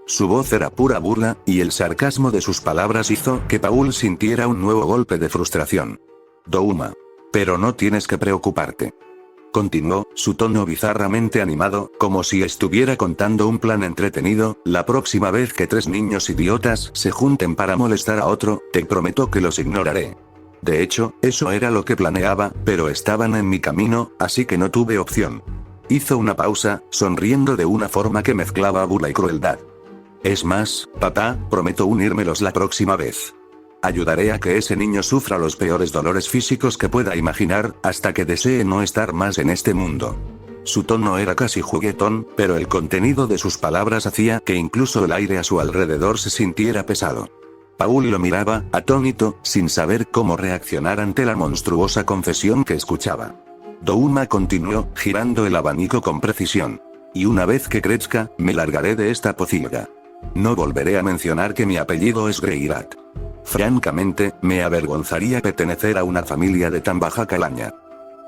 S1: Su voz era pura burla, y el sarcasmo de sus palabras hizo que Paul sintiera un nuevo golpe de frustración. Douma. Pero no tienes que preocuparte. Continuó, su tono bizarramente animado, como si estuviera contando un plan entretenido. La próxima vez que 3 niños idiotas se junten para molestar a otro, te prometo que los ignoraré. De hecho, eso era lo que planeaba, pero estaban en mi camino, así que no tuve opción. Hizo una pausa, sonriendo de una forma que mezclaba burla y crueldad. Es más, papá, prometo unírmelos la próxima vez. Ayudaré a que ese niño sufra los peores dolores físicos que pueda imaginar, hasta que desee no estar más en este mundo. Su tono era casi juguetón, pero el contenido de sus palabras hacía que incluso el aire a su alrededor se sintiera pesado. Paul lo miraba, atónito, sin saber cómo reaccionar ante la monstruosa confesión que escuchaba. Douma continuó, girando el abanico con precisión. Y una vez que crezca, me largaré de esta pocilga. No volveré a mencionar que mi apellido es Greirat. Francamente, me avergonzaría pertenecer a una familia de tan baja calaña.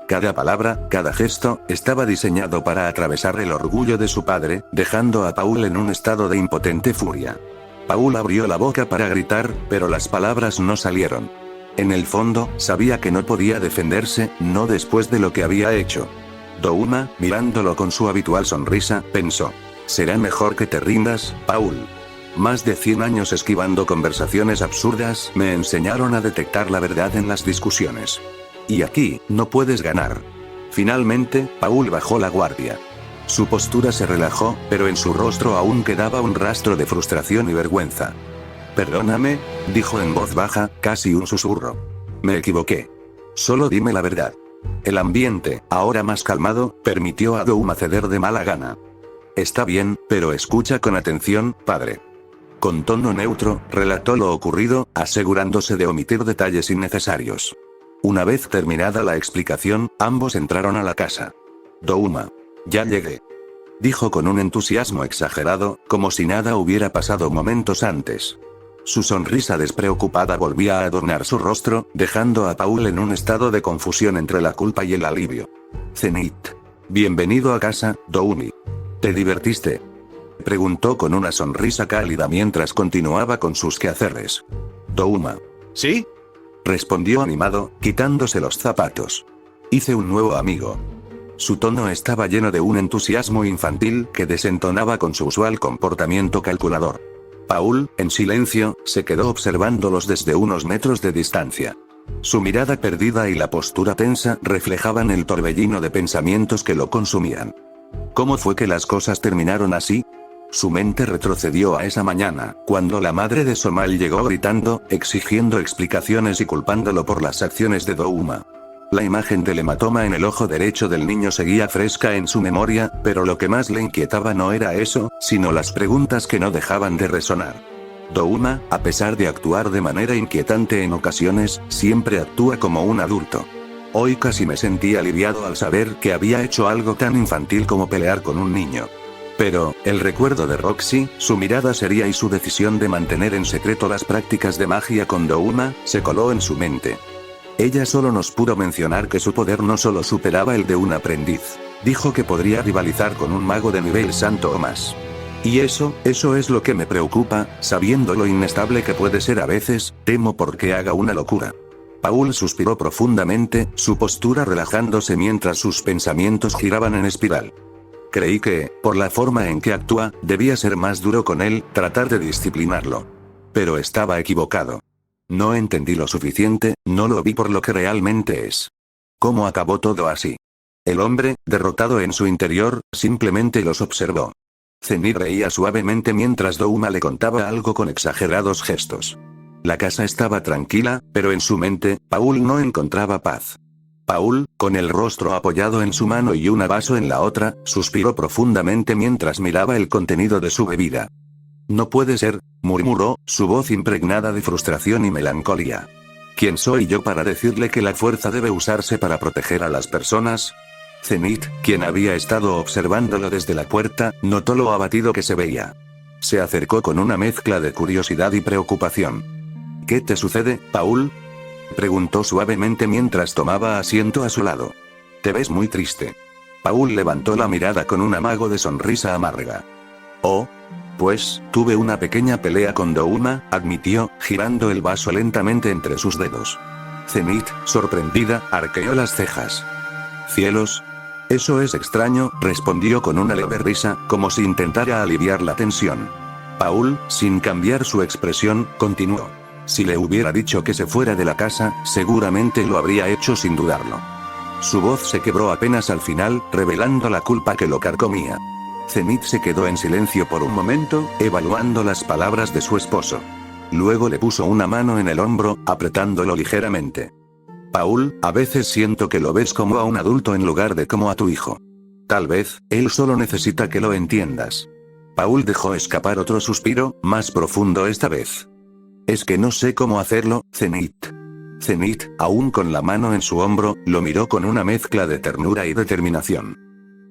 S1: Cada palabra, cada gesto, estaba diseñado para atravesar el orgullo de su padre, dejando a Paul en un estado de impotente furia. Paul abrió la boca para gritar, pero las palabras no salieron. En el fondo, sabía que no podía defenderse, no después de lo que había hecho. Douma, mirándolo con su habitual sonrisa, pensó. Será mejor que te rindas, Paul. Más de 100 años esquivando conversaciones absurdas me enseñaron a detectar la verdad en las discusiones. Y aquí, no puedes ganar. Finalmente, Paul bajó la guardia. Su postura se relajó, pero en su rostro aún quedaba un rastro de frustración y vergüenza. Perdóname, dijo en voz baja, casi un susurro. Me equivoqué. Solo dime la verdad. El ambiente, ahora más calmado, permitió a Douma ceder de mala gana. Está bien, pero escucha con atención, padre. Con tono neutro, relató lo ocurrido, asegurándose de omitir detalles innecesarios. Una vez terminada la explicación, ambos entraron a la casa. Douma. Ya llegué. Dijo con un entusiasmo exagerado, como si nada hubiera pasado momentos antes. Su sonrisa despreocupada volvía a adornar su rostro, dejando a Paul en un estado de confusión entre la culpa y el alivio. Zenith. Bienvenido a casa, Doumi. ¿Te divertiste? Preguntó con una sonrisa cálida mientras continuaba con sus quehaceres. Douma.
S2: ¿Sí?
S1: Respondió animado, quitándose los zapatos. Hice un nuevo amigo. Su tono estaba lleno de un entusiasmo infantil que desentonaba con su usual comportamiento calculador. Paul, en silencio, se quedó observándolos desde unos metros de distancia. Su mirada perdida y la postura tensa reflejaban el torbellino de pensamientos que lo consumían. ¿Cómo fue que las cosas terminaron así? Su mente retrocedió a esa mañana, cuando la madre de Somal llegó gritando, exigiendo explicaciones y culpándolo por las acciones de Douma. La imagen del hematoma en el ojo derecho del niño seguía fresca en su memoria, pero lo que más le inquietaba no era eso, sino las preguntas que no dejaban de resonar. Douma, a pesar de actuar de manera inquietante en ocasiones, siempre actúa como un adulto. Hoy casi me sentí aliviado al saber que había hecho algo tan infantil como pelear con un niño. Pero, el recuerdo de Roxy, su mirada seria y su decisión de mantener en secreto las prácticas de magia con Douma, se coló en su mente. Ella solo nos pudo mencionar que su poder no solo superaba el de un aprendiz. Dijo que podría rivalizar con un mago de nivel santo o más. Y eso es lo que me preocupa, sabiendo lo inestable que puede ser a veces, temo porque haga una locura. Paul suspiró profundamente, su postura relajándose mientras sus pensamientos giraban en espiral. Creí que, por la forma en que actúa, debía ser más duro con él, tratar de disciplinarlo. Pero estaba equivocado. No entendí lo suficiente, no lo vi por lo que realmente es. ¿Cómo acabó todo así? El hombre, derrotado en su interior, simplemente los observó. Zenith reía suavemente mientras Douma le contaba algo con exagerados gestos. La casa estaba tranquila, pero en su mente, Paul no encontraba paz. Paul, con el rostro apoyado en su mano y un vaso en la otra, suspiró profundamente mientras miraba el contenido de su bebida. No puede ser, murmuró, su voz impregnada de frustración y melancolía. ¿Quién soy yo para decirle que la fuerza debe usarse para proteger a las personas? Zenith, quien había estado observándolo desde la puerta, notó lo abatido que se veía. Se acercó con una mezcla de curiosidad y preocupación. ¿Qué te sucede, Paul? Preguntó suavemente mientras tomaba asiento a su lado. Te ves muy triste. Paul levantó la mirada con un amago de sonrisa amarga. Oh. Pues, tuve una pequeña pelea con Douma, admitió, girando el vaso lentamente entre sus dedos. Zenith, sorprendida, arqueó las cejas. ¿Cielos? Eso es extraño, respondió con una leve risa, como si intentara aliviar la tensión. Paul, sin cambiar su expresión, continuó. Si le hubiera dicho que se fuera de la casa, seguramente lo habría hecho sin dudarlo. Su voz se quebró apenas al final, revelando la culpa que lo carcomía. Zenith se quedó en silencio por un momento, evaluando las palabras de su esposo. Luego le puso una mano en el hombro, apretándolo ligeramente. Paul, a veces siento que lo ves como a un adulto en lugar de como a tu hijo. Tal vez, él solo necesita que lo entiendas. Paul dejó escapar otro suspiro, más profundo esta vez. Es que no sé cómo hacerlo, Zenith. Zenith, aún con la mano en su hombro, lo miró con una mezcla de ternura y determinación.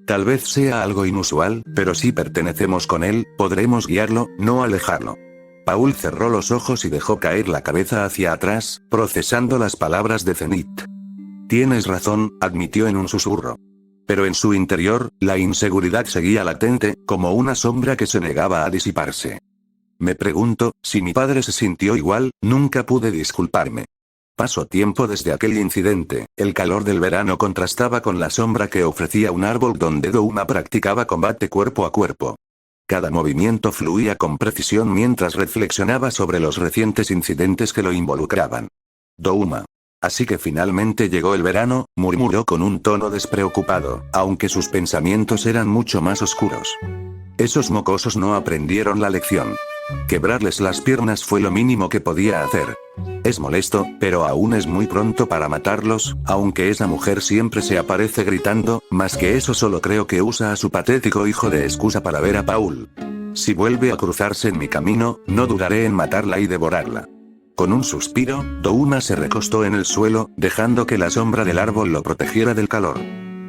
S1: Tal vez sea algo inusual, pero si pertenecemos con él, podremos guiarlo, no alejarlo. Paul cerró los ojos y dejó caer la cabeza hacia atrás, procesando las palabras de Zenith. Tienes razón, admitió en un susurro. Pero en su interior, la inseguridad seguía latente, como una sombra que se negaba a disiparse. Me pregunto, si mi padre se sintió igual, nunca pude disculparme. Pasó tiempo desde aquel incidente, el calor del verano contrastaba con la sombra que ofrecía un árbol donde Douma practicaba combate cuerpo a cuerpo. Cada movimiento fluía con precisión mientras reflexionaba sobre los recientes incidentes que lo involucraban. Douma. Así que finalmente llegó el verano, murmuró con un tono despreocupado, aunque sus pensamientos eran mucho más oscuros. Esos mocosos no aprendieron la lección. Quebrarles las piernas fue lo mínimo que podía hacer. Es molesto, pero aún es muy pronto para matarlos, aunque esa mujer siempre se aparece gritando, más que eso solo creo que usa a su patético hijo de excusa para ver a Paul. Si vuelve a cruzarse en mi camino, no dudaré en matarla y devorarla. Con un suspiro, Douma se recostó en el suelo, dejando que la sombra del árbol lo protegiera del calor.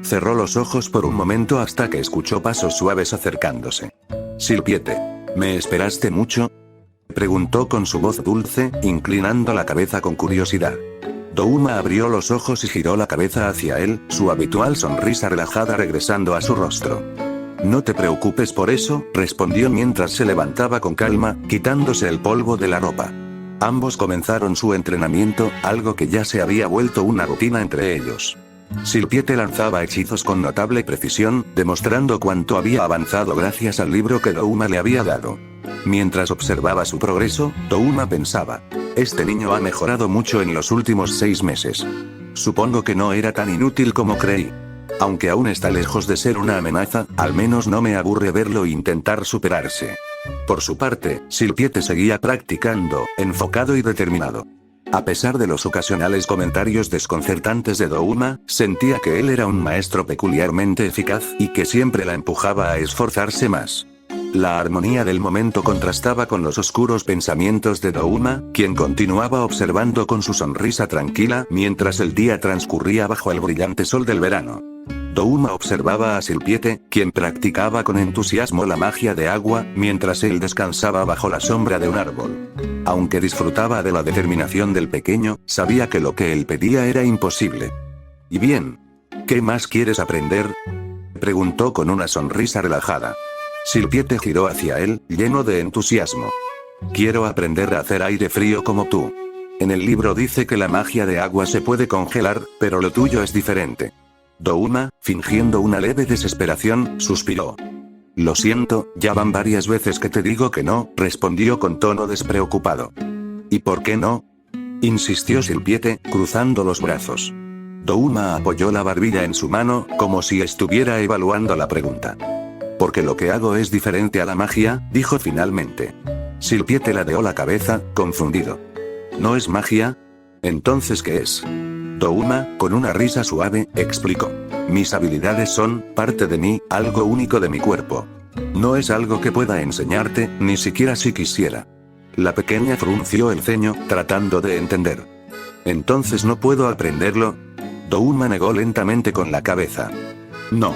S1: Cerró los ojos por un momento hasta que escuchó pasos suaves acercándose. Silpiete, ¿me esperaste mucho?, preguntó con su voz dulce, inclinando la cabeza con curiosidad. Douma abrió los ojos y giró la cabeza hacia él, su habitual sonrisa relajada regresando a su rostro. No te preocupes por eso, respondió mientras se levantaba con calma, quitándose el polvo de la ropa. Ambos comenzaron su entrenamiento, algo que ya se había vuelto una rutina entre ellos. Silpiete lanzaba hechizos con notable precisión, demostrando cuánto había avanzado gracias al libro que Douma le había dado. Mientras observaba su progreso, Douma pensaba: este niño ha mejorado mucho en los últimos 6 meses. Supongo que no era tan inútil como creí. Aunque aún está lejos de ser una amenaza, al menos no me aburre verlo intentar superarse. Por su parte, Silpiete seguía practicando, enfocado y determinado. A pesar de los ocasionales comentarios desconcertantes de Douma, sentía que él era un maestro peculiarmente eficaz y que siempre la empujaba a esforzarse más. La armonía del momento contrastaba con los oscuros pensamientos de Douma, quien continuaba observando con su sonrisa tranquila mientras el día transcurría bajo el brillante sol del verano. Douma observaba a Silpiete, quien practicaba con entusiasmo la magia de agua, mientras él descansaba bajo la sombra de un árbol. Aunque disfrutaba de la determinación del pequeño, sabía que lo que él pedía era imposible. ¿Y bien? ¿Qué más quieres aprender?, preguntó con una sonrisa relajada. Silpiete giró hacia él, lleno de entusiasmo. Quiero aprender a hacer aire frío como tú. En el libro dice que la magia de agua se puede congelar, pero lo tuyo es diferente. Douma, fingiendo una leve desesperación, suspiró. Lo siento, ya van varias veces que te digo que no, respondió con tono despreocupado. ¿Y por qué no?, insistió Silpiete, cruzando los brazos. Douma apoyó la barbilla en su mano, como si estuviera evaluando la pregunta. Porque lo que hago es diferente a la magia, dijo finalmente. Silpiete ladeó la cabeza, confundido. ¿No es magia? ¿Entonces qué es? Douma, con una risa suave, explicó. Mis habilidades son parte de mí, algo único de mi cuerpo. No es algo que pueda enseñarte, ni siquiera si quisiera. La pequeña frunció el ceño, tratando de entender. ¿Entonces no puedo aprenderlo? Douma negó lentamente con la cabeza. No.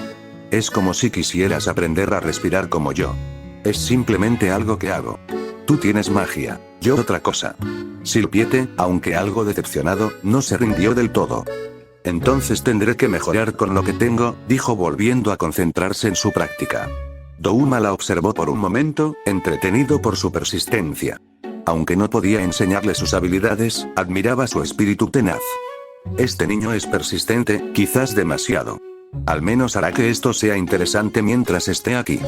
S1: Es como si quisieras aprender a respirar como yo. Es simplemente algo que hago. Tú tienes magia, yo otra cosa. Silpiete, aunque algo decepcionado, no se rindió del todo. Entonces tendré que mejorar con lo que tengo, dijo volviendo a concentrarse en su práctica. Douma la observó por un momento, entretenido por su persistencia. Aunque no podía enseñarle sus habilidades, admiraba su espíritu tenaz. Este niño es persistente, quizás demasiado. Al menos hará que esto sea interesante mientras esté aquí.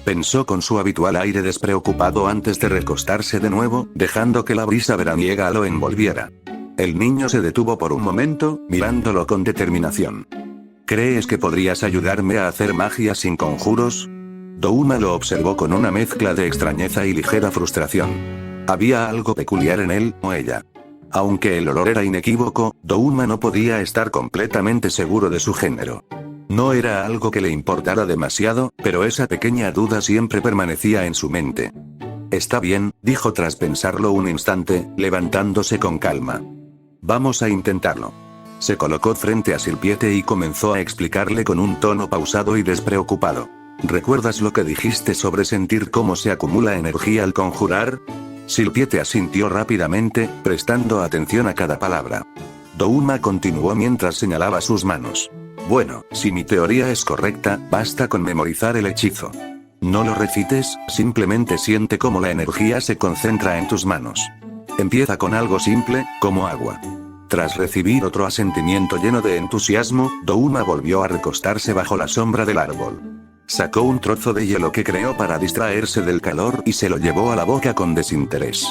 S1: Pensó con su habitual aire despreocupado antes de recostarse de nuevo, dejando que la brisa veraniega lo envolviera. El niño se detuvo por un momento, mirándolo con determinación. ¿Crees que podrías ayudarme a hacer magia sin conjuros? Douma lo observó con una mezcla de extrañeza y ligera frustración. Había algo peculiar en él, o ella. Aunque el olor era inequívoco, Douma no podía estar completamente seguro de su género. No era algo que le importara demasiado, pero esa pequeña duda siempre permanecía en su mente. Está bien, dijo tras pensarlo un instante, levantándose con calma. Vamos a intentarlo. Se colocó frente a Silpiete y comenzó a explicarle con un tono pausado y despreocupado. ¿Recuerdas lo que dijiste sobre sentir cómo se acumula energía al conjurar? Silpiete asintió rápidamente, prestando atención a cada palabra. Douma continuó mientras señalaba sus manos. Bueno, si mi teoría es correcta, basta con memorizar el hechizo. No lo recites, simplemente siente cómo la energía se concentra en tus manos. Empieza con algo simple, como agua. Tras recibir otro asentimiento lleno de entusiasmo, Douma volvió a recostarse bajo la sombra del árbol. Sacó un trozo de hielo que creó para distraerse del calor y se lo llevó a la boca con desinterés.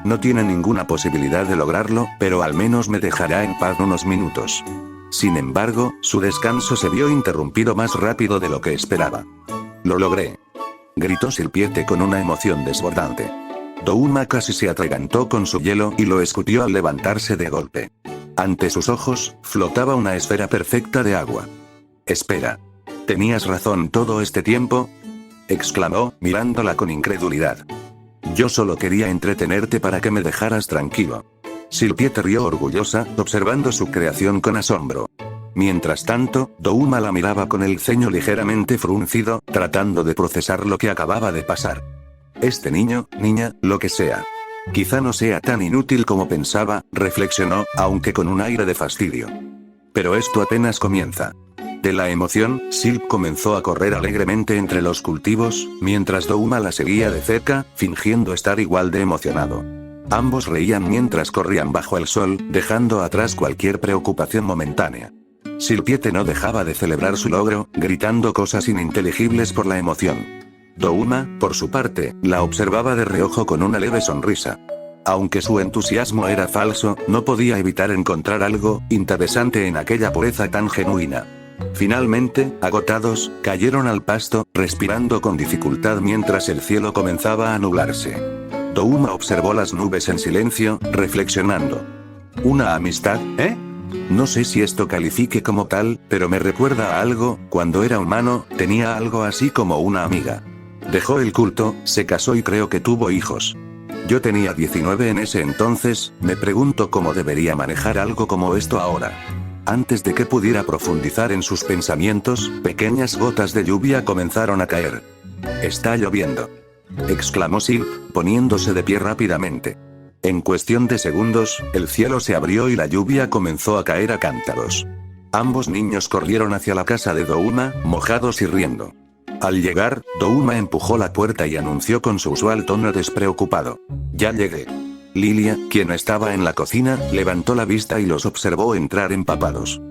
S1: No tiene ninguna posibilidad de lograrlo, pero al menos me dejará en paz unos minutos. Sin embargo, su descanso se vio interrumpido más rápido de lo que esperaba. Lo logré. Gritó Silpiete con una emoción desbordante. Douma casi se atragantó con su hielo y lo escupió al levantarse de golpe. Ante sus ojos, flotaba una esfera perfecta de agua. Espera. ¿Tenías razón todo este tiempo?, exclamó, mirándola con incredulidad. Yo solo quería entretenerte para que me dejaras tranquilo. Silpiete rió orgullosa, observando su creación con asombro. Mientras tanto, Douma la miraba con el ceño ligeramente fruncido, tratando de procesar lo que acababa de pasar. Este niño, niña, lo que sea. Quizá no sea tan inútil como pensaba, reflexionó, aunque con un aire de fastidio. Pero esto apenas comienza. De la emoción, Silp comenzó a correr alegremente entre los cultivos, mientras Douma la seguía de cerca, fingiendo estar igual de emocionado. Ambos reían mientras corrían bajo el sol, dejando atrás cualquier preocupación momentánea. Silpiete no dejaba de celebrar su logro, gritando cosas ininteligibles por la emoción. Douma, por su parte, la observaba de reojo con una leve sonrisa. Aunque su entusiasmo era falso, no podía evitar encontrar algo interesante en aquella pureza tan genuina. Finalmente, agotados, cayeron al pasto, respirando con dificultad mientras el cielo comenzaba a nublarse. Douma observó las nubes en silencio, reflexionando. ¿Una amistad, eh? No sé si esto califique como tal, pero me recuerda a algo. Cuando era humano, tenía algo así como una amiga. Dejó el culto, se casó y creo que tuvo hijos. Yo tenía 19 en ese entonces, me pregunto cómo debería manejar algo como esto ahora. Antes de que pudiera profundizar en sus pensamientos, pequeñas gotas de lluvia comenzaron a caer. «Está lloviendo», exclamó Silp, poniéndose de pie rápidamente. En cuestión de segundos, el cielo se abrió y la lluvia comenzó a caer a cántaros. Ambos niños corrieron hacia la casa de Douma, mojados y riendo. Al llegar, Douma empujó la puerta y anunció con su usual tono despreocupado. «Ya llegué». Lilia, quien estaba en la cocina, levantó la vista y los observó entrar empapados.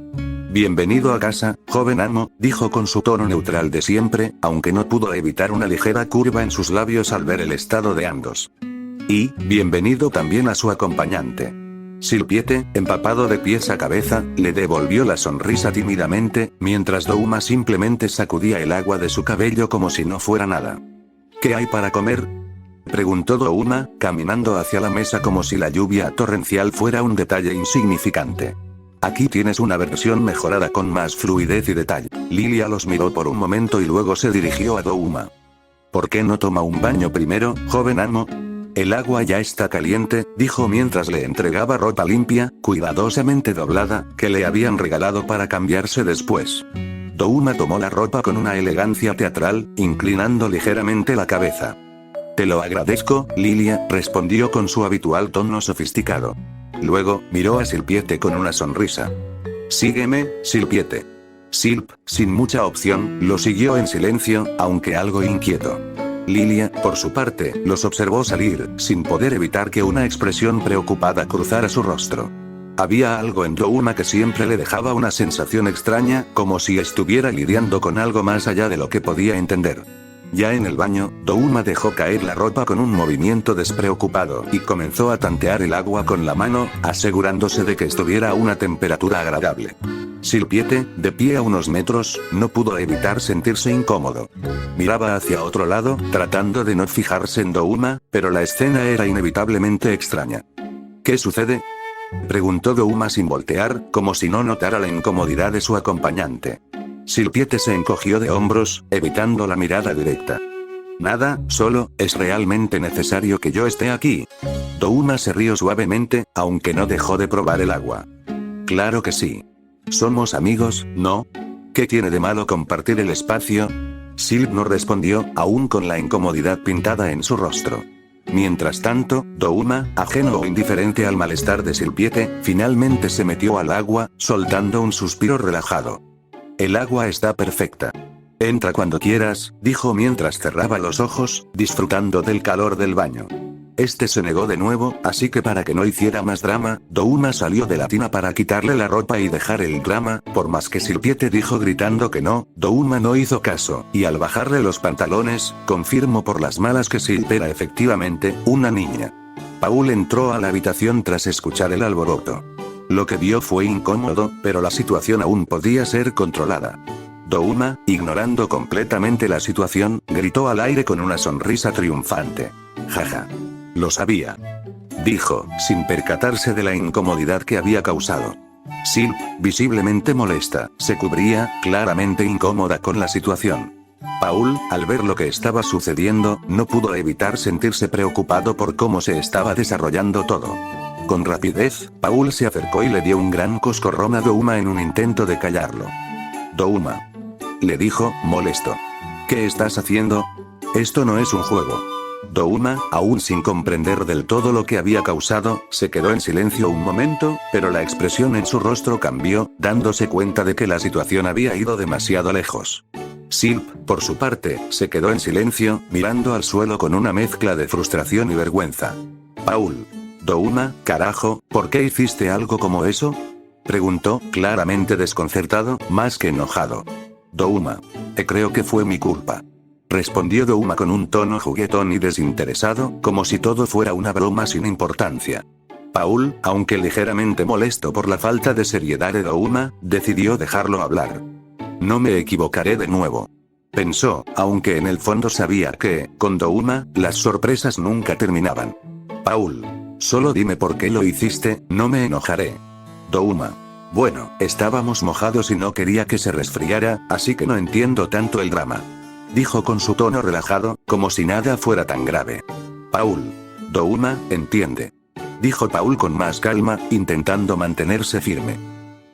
S1: «Bienvenido a casa, joven amo», dijo con su tono neutral de siempre, aunque no pudo evitar una ligera curva en sus labios al ver el estado de ambos. «Y, bienvenido también a su acompañante». Silpiete, empapado de pies a cabeza, le devolvió la sonrisa tímidamente, mientras Douma simplemente sacudía el agua de su cabello como si no fuera nada. «¿Qué hay para comer?», preguntó Douma, caminando hacia la mesa como si la lluvia torrencial fuera un detalle insignificante. «Aquí tienes una versión mejorada con más fluidez y detalle». Lilia los miró por un momento y luego se dirigió a Douma. «¿Por qué no toma un baño primero, joven amo?». «El agua ya está caliente», dijo mientras le entregaba ropa limpia, cuidadosamente doblada, que le habían regalado para cambiarse después. Douma tomó la ropa con una elegancia teatral, inclinando ligeramente la cabeza. «Te lo agradezco, Lilia», respondió con su habitual tono sofisticado. Luego, miró a Silpiete con una sonrisa. «Sígueme, Silpiete». Silp, sin mucha opción, lo siguió en silencio, aunque algo inquieto. Lilia, por su parte, los observó salir, sin poder evitar que una expresión preocupada cruzara su rostro. Había algo en Douma que siempre le dejaba una sensación extraña, como si estuviera lidiando con algo más allá de lo que podía entender. Ya en el baño, Douma dejó caer la ropa con un movimiento despreocupado y comenzó a tantear el agua con la mano, asegurándose de que estuviera a una temperatura agradable. Silpiete, de pie a unos metros, no pudo evitar sentirse incómodo. Miraba hacia otro lado, tratando de no fijarse en Douma, pero la escena era inevitablemente extraña. «¿Qué sucede?», preguntó Douma sin voltear, como si no notara la incomodidad de su acompañante. Silpiete se encogió de hombros, evitando la mirada directa. «Nada, solo, ¿es realmente necesario que yo esté aquí?». Douma se rió suavemente, aunque no dejó de probar el agua. «Claro que sí. Somos amigos, ¿no? ¿Qué tiene de malo compartir el espacio?». Silp no respondió, aún con la incomodidad pintada en su rostro. Mientras tanto, Douma, ajeno o indiferente al malestar de Silpiete, finalmente se metió al agua, soltando un suspiro relajado. «El agua está perfecta. Entra cuando quieras», dijo mientras cerraba los ojos, disfrutando del calor del baño. Este se negó de nuevo, así que para que no hiciera más drama, Douma salió de la tina para quitarle la ropa y dejar el drama, por más que Silpiete dijo gritando que no, Douma no hizo caso, y al bajarle los pantalones, confirmó por las malas que Silp era efectivamente una niña. Paul entró a la habitación tras escuchar el alboroto. Lo que vio fue incómodo, pero la situación aún podía ser controlada. Douma, ignorando completamente la situación, gritó al aire con una sonrisa triunfante. «Jaja. Lo sabía, dijo, sin percatarse de la incomodidad que había causado. Silp, visiblemente molesta, se cubría, claramente incómoda con la situación. Paul, al ver lo que estaba sucediendo, no pudo evitar sentirse preocupado por cómo se estaba desarrollando todo. Con rapidez, Paul se acercó y le dio un gran coscorrón a Douma en un intento de callarlo. Douma, le dijo, molesto. ¿Qué estás haciendo? Esto no es un juego. Douma, aún sin comprender del todo lo que había causado, se quedó en silencio un momento, pero la expresión en su rostro cambió, dándose cuenta de que la situación había ido demasiado lejos. Silp, por su parte, se quedó en silencio, mirando al suelo con una mezcla de frustración y vergüenza. Paul. Douma, carajo, ¿por qué hiciste algo como eso? Preguntó, claramente desconcertado, más que enojado. Douma. Creo que fue mi culpa. Respondió Douma con un tono juguetón y desinteresado, como si todo fuera una broma sin importancia. Paul, aunque ligeramente molesto por la falta de seriedad de Douma, decidió dejarlo hablar. No me equivocaré de nuevo. Pensó, aunque en el fondo sabía que, con Douma, las sorpresas nunca terminaban. Paul. Solo dime por qué lo hiciste, no me enojaré. Douma. Bueno, estábamos mojados y no quería que se resfriara, así que no entiendo tanto el drama. Dijo con su tono relajado, como si nada fuera tan grave. Paul. Douma, entiende. Dijo Paul con más calma, intentando mantenerse firme.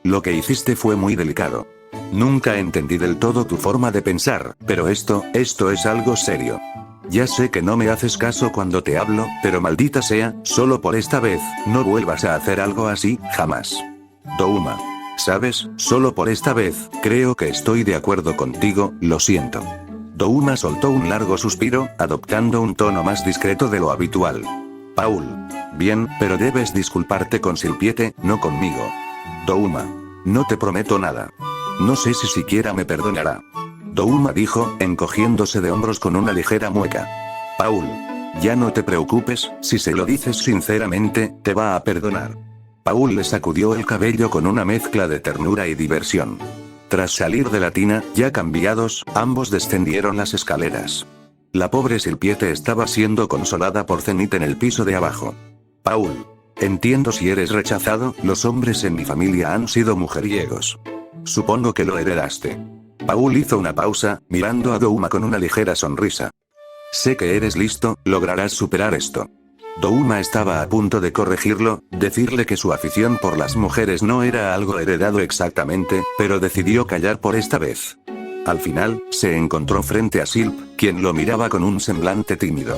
S1: Lo que hiciste fue muy delicado. Nunca entendí del todo tu forma de pensar, pero esto es algo serio. Ya sé que no me haces caso cuando te hablo, pero maldita sea, solo por esta vez, no vuelvas a hacer algo así, jamás. Douma. ¿Sabes? Solo por esta vez, creo que estoy de acuerdo contigo, lo siento. Douma soltó un largo suspiro, adoptando un tono más discreto de lo habitual. Paul. Bien, pero debes disculparte con Silpiete, no conmigo. Douma. No te prometo nada. No sé si siquiera me perdonará. Douma dijo, encogiéndose de hombros con una ligera mueca. Paul. Ya no te preocupes, si se lo dices sinceramente, te va a perdonar. Paul le sacudió el cabello con una mezcla de ternura y diversión. Tras salir de la tina, ya cambiados, ambos descendieron las escaleras. La pobre Silpiete estaba siendo consolada por Zenith en el piso de abajo. Paul. Entiendo si eres rechazado, los hombres en mi familia han sido mujeriegos. Supongo que lo heredaste. Paul hizo una pausa, mirando a Douma con una ligera sonrisa. Sé que eres listo, lograrás superar esto. Douma estaba a punto de corregirlo, decirle que su afición por las mujeres no era algo heredado exactamente, pero decidió callar por esta vez. Al final, se encontró frente a Silp, quien lo miraba con un semblante tímido.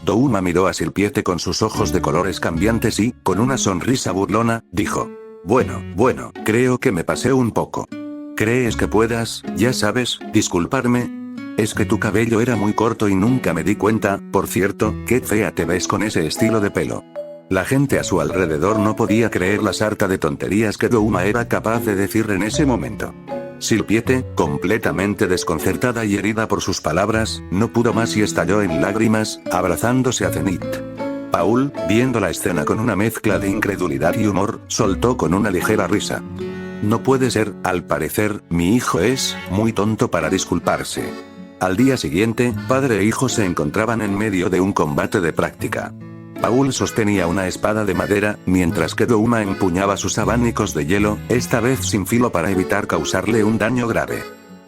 S1: Douma miró a Silpiete con sus ojos de colores cambiantes y, con una sonrisa burlona, dijo: Bueno, creo que me pasé un poco. ¿Crees que puedas, ya sabes, disculparme? Es que tu cabello era muy corto y nunca me di cuenta, por cierto, qué fea te ves con ese estilo de pelo. La gente a su alrededor no podía creer la sarta de tonterías que Douma era capaz de decir en ese momento. Silpiete, completamente desconcertada y herida por sus palabras, no pudo más y estalló en lágrimas, abrazándose a Zenith. Paul, viendo la escena con una mezcla de incredulidad y humor, soltó con una ligera risa. No puede ser, al parecer, mi hijo es muy tonto para disculparse. Al día siguiente, padre e hijo se encontraban en medio de un combate de práctica. Paul sostenía una espada de madera, mientras que Douma empuñaba sus abanicos de hielo, esta vez sin filo para evitar causarle un daño grave.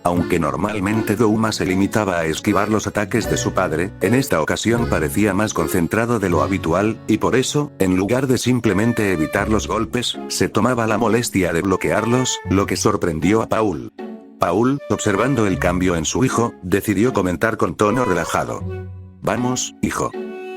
S1: Aunque normalmente Douma se limitaba a esquivar los ataques de su padre, en esta ocasión parecía más concentrado de lo habitual, y por eso, en lugar de simplemente evitar los golpes, se tomaba la molestia de bloquearlos, lo que sorprendió a Paul. Paul, observando el cambio en su hijo, decidió comentar con tono relajado. Vamos, hijo.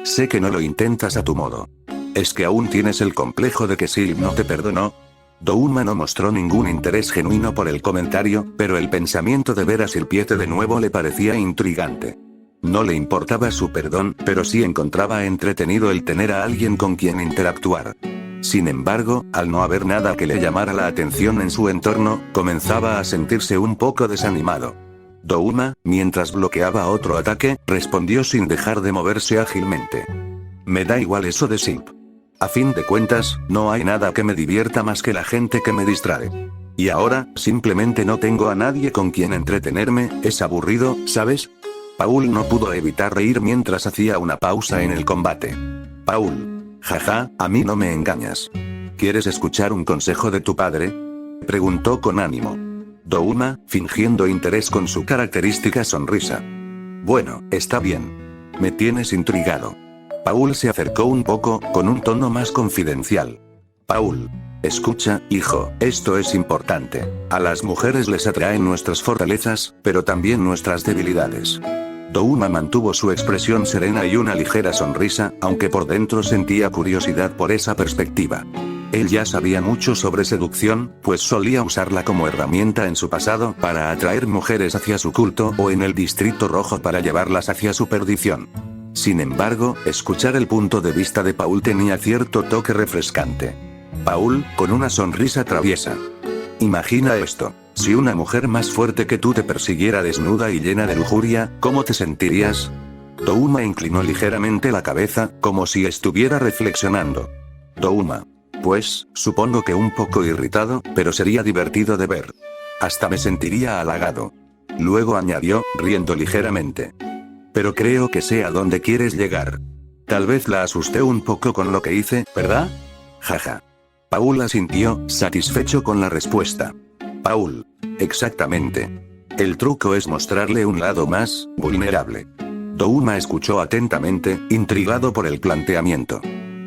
S1: Sé que no lo intentas a tu modo. ¿Es que aún tienes el complejo de que Silp no te perdonó? Douma no mostró ningún interés genuino por el comentario, pero el pensamiento de ver a Silpiete de nuevo le parecía intrigante. No le importaba su perdón, pero sí encontraba entretenido el tener a alguien con quien interactuar. Sin embargo, al no haber nada que le llamara la atención en su entorno, comenzaba a sentirse un poco desanimado. Douma, mientras bloqueaba otro ataque, respondió sin dejar de moverse ágilmente. Me da igual eso de Silp. A fin de cuentas, no hay nada que me divierta más que la gente que me distrae. Y ahora, simplemente no tengo a nadie con quien entretenerme, es aburrido, ¿sabes? Paul no pudo evitar reír mientras hacía una pausa en el combate. Paul. Jaja, a mí no me engañas. ¿Quieres escuchar un consejo de tu padre? Preguntó con ánimo. Douma, fingiendo interés con su característica sonrisa. Bueno, está bien. Me tienes intrigado. Paul se acercó un poco, con un tono más confidencial. Paul. Escucha, hijo, esto es importante. A las mujeres les atraen nuestras fortalezas, pero también nuestras debilidades. Douma mantuvo su expresión serena y una ligera sonrisa, aunque por dentro sentía curiosidad por esa perspectiva. Él ya sabía mucho sobre seducción, pues solía usarla como herramienta en su pasado para atraer mujeres hacia su culto o en el Distrito Rojo para llevarlas hacia su perdición. Sin embargo, escuchar el punto de vista de Paul tenía cierto toque refrescante. Paul, con una sonrisa traviesa. Imagina esto. Si una mujer más fuerte que tú te persiguiera desnuda y llena de lujuria, ¿cómo te sentirías? Douma inclinó ligeramente la cabeza, como si estuviera reflexionando. Douma. Pues, supongo que un poco irritado, pero sería divertido de ver. Hasta me sentiría halagado. Luego añadió, riendo ligeramente. Pero creo que sé a dónde quieres llegar. Tal vez la asusté un poco con lo que hice, ¿verdad? Jaja. Paul asintió, satisfecho con la respuesta. Paul. Exactamente. El truco es mostrarle un lado más vulnerable. Douma escuchó atentamente, intrigado por el planteamiento.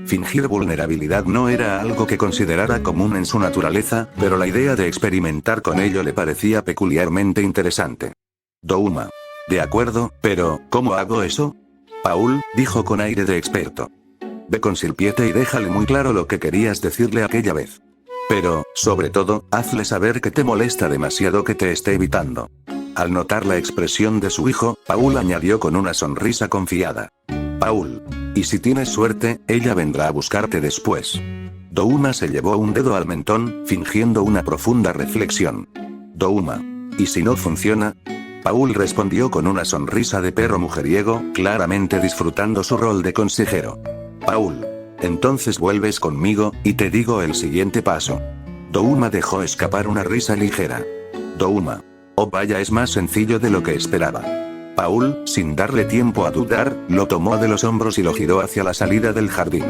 S1: Fingir vulnerabilidad no era algo que considerara común en su naturaleza, pero la idea de experimentar con ello le parecía peculiarmente interesante. Douma. De acuerdo, pero, ¿cómo hago eso? Paul, dijo con aire de experto. Ve con Silpiete y déjale muy claro lo que querías decirle aquella vez. Pero, sobre todo, hazle saber que te molesta demasiado que te esté evitando. Al notar la expresión de su hijo, Paul añadió con una sonrisa confiada. Paul. Y si tienes suerte, ella vendrá a buscarte después. Douma se llevó un dedo al mentón, fingiendo una profunda reflexión. Douma. ¿Y si no funciona? Paul respondió con una sonrisa de perro mujeriego, claramente disfrutando su rol de consejero. Paul. Entonces vuelves conmigo, y te digo el siguiente paso. Douma dejó escapar una risa ligera. Douma. Oh vaya, es más sencillo de lo que esperaba. Paul, sin darle tiempo a dudar, lo tomó de los hombros y lo giró hacia la salida del jardín.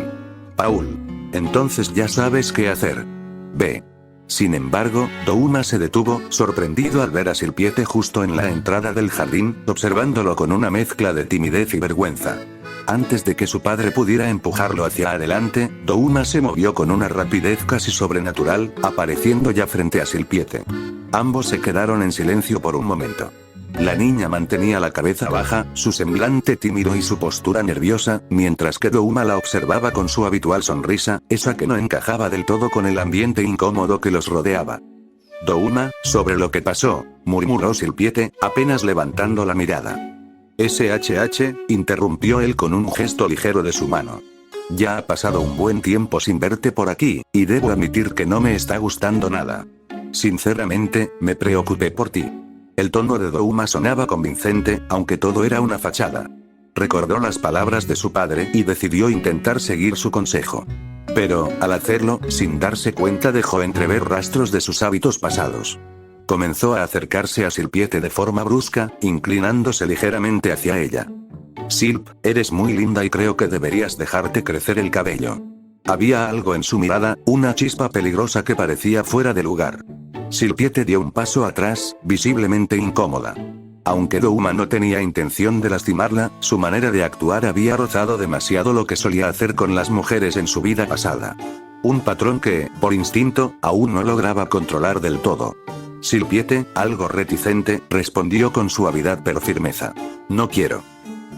S1: Paul. Entonces ya sabes qué hacer. Ve. Sin embargo, Douma se detuvo, sorprendido al ver a Silpiete justo en la entrada del jardín, observándolo con una mezcla de timidez y vergüenza. Antes de que su padre pudiera empujarlo hacia adelante, Douma se movió con una rapidez casi sobrenatural, apareciendo ya frente a Silpiete. Ambos se quedaron en silencio por un momento. La niña mantenía la cabeza baja, su semblante tímido y su postura nerviosa, mientras que Douma la observaba con su habitual sonrisa, esa que no encajaba del todo con el ambiente incómodo que los rodeaba. Douma, sobre lo que pasó, murmuró Silpiete, apenas levantando la mirada. Interrumpió él con un gesto ligero de su mano. Ya ha pasado un buen tiempo sin verte por aquí, y debo admitir que no me está gustando nada. Sinceramente, me preocupé por ti. El tono de Douma sonaba convincente, aunque todo era una fachada. Recordó las palabras de su padre y decidió intentar seguir su consejo. Pero, al hacerlo, sin darse cuenta dejó entrever rastros de sus hábitos pasados. Comenzó a acercarse a Silpiete de forma brusca, inclinándose ligeramente hacia ella. Silp, eres muy linda y creo que deberías dejarte crecer el cabello. Había algo en su mirada, una chispa peligrosa que parecía fuera de lugar. Silpiete dio un paso atrás, visiblemente incómoda. Aunque Douma no tenía intención de lastimarla, su manera de actuar había rozado demasiado lo que solía hacer con las mujeres en su vida pasada. Un patrón que, por instinto, aún no lograba controlar del todo. Silpiete, algo reticente, respondió con suavidad pero firmeza. No quiero.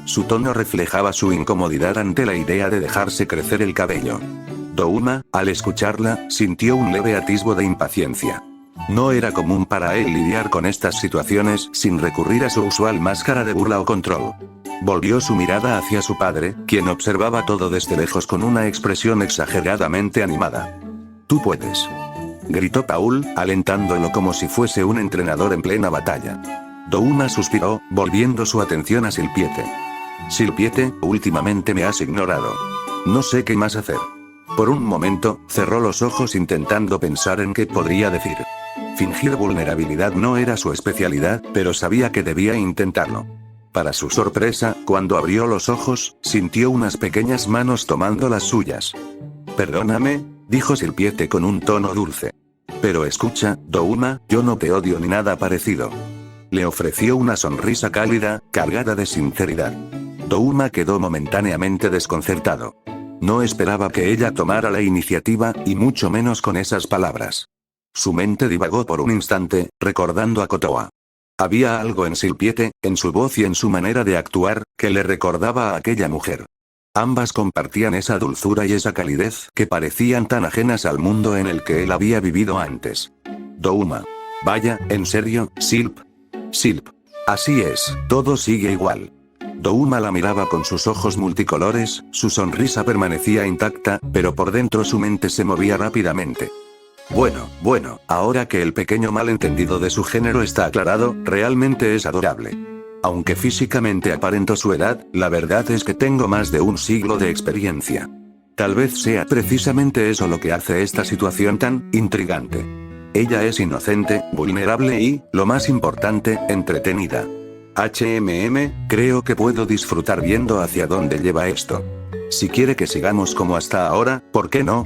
S1: Su tono reflejaba su incomodidad ante la idea de dejarse crecer el cabello. Douma, al escucharla, sintió un leve atisbo de impaciencia. No era común para él lidiar con estas situaciones sin recurrir a su usual máscara de burla o control. Volvió su mirada hacia su padre, quien observaba todo desde lejos con una expresión exageradamente animada. Tú puedes. Gritó Paul, alentándolo como si fuese un entrenador en plena batalla. Douma suspiró, volviendo su atención a Silpiete. Silpiete, últimamente me has ignorado. No sé qué más hacer. Por un momento, cerró los ojos intentando pensar en qué podría decir. Fingir vulnerabilidad no era su especialidad, pero sabía que debía intentarlo. Para su sorpresa, cuando abrió los ojos, sintió unas pequeñas manos tomando las suyas. Perdóname, dijo Silpiete con un tono dulce. Pero escucha, Douma, yo no te odio ni nada parecido. Le ofreció una sonrisa cálida, cargada de sinceridad. Douma quedó momentáneamente desconcertado. No esperaba que ella tomara la iniciativa, y mucho menos con esas palabras. Su mente divagó por un instante, recordando a Kotoa. Había algo en Silpiete, en su voz y en su manera de actuar, que le recordaba a aquella mujer. Ambas compartían esa dulzura y esa calidez que parecían tan ajenas al mundo en el que él había vivido antes. Douma. Vaya, ¿en serio, Silp? Silp. Así es, todo sigue igual. Douma la miraba con sus ojos multicolores, su sonrisa permanecía intacta, pero por dentro su mente se movía rápidamente. Bueno, ahora que el pequeño malentendido de su género está aclarado, realmente es adorable. Aunque físicamente aparento su edad, la verdad es que tengo más de un siglo de experiencia. Tal vez sea precisamente eso lo que hace esta situación tan intrigante. Ella es inocente, vulnerable y, lo más importante, entretenida. Creo que puedo disfrutar viendo hacia dónde lleva esto. Si quiere que sigamos como hasta ahora, ¿por qué no?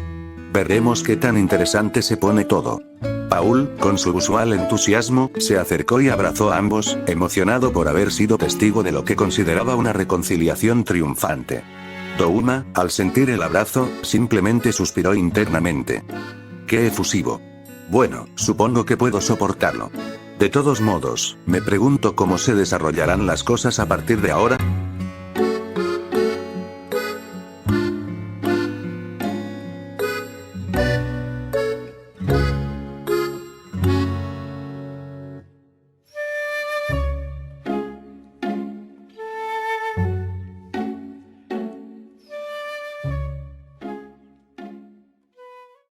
S1: Veremos qué tan interesante se pone todo. Paul, con su usual entusiasmo, se acercó y abrazó a ambos, emocionado por haber sido testigo de lo que consideraba una reconciliación triunfante. Douma, al sentir el abrazo, simplemente suspiró internamente. ¡Qué efusivo! Bueno, supongo que puedo soportarlo. De todos modos, me pregunto cómo se desarrollarán las cosas a partir de ahora.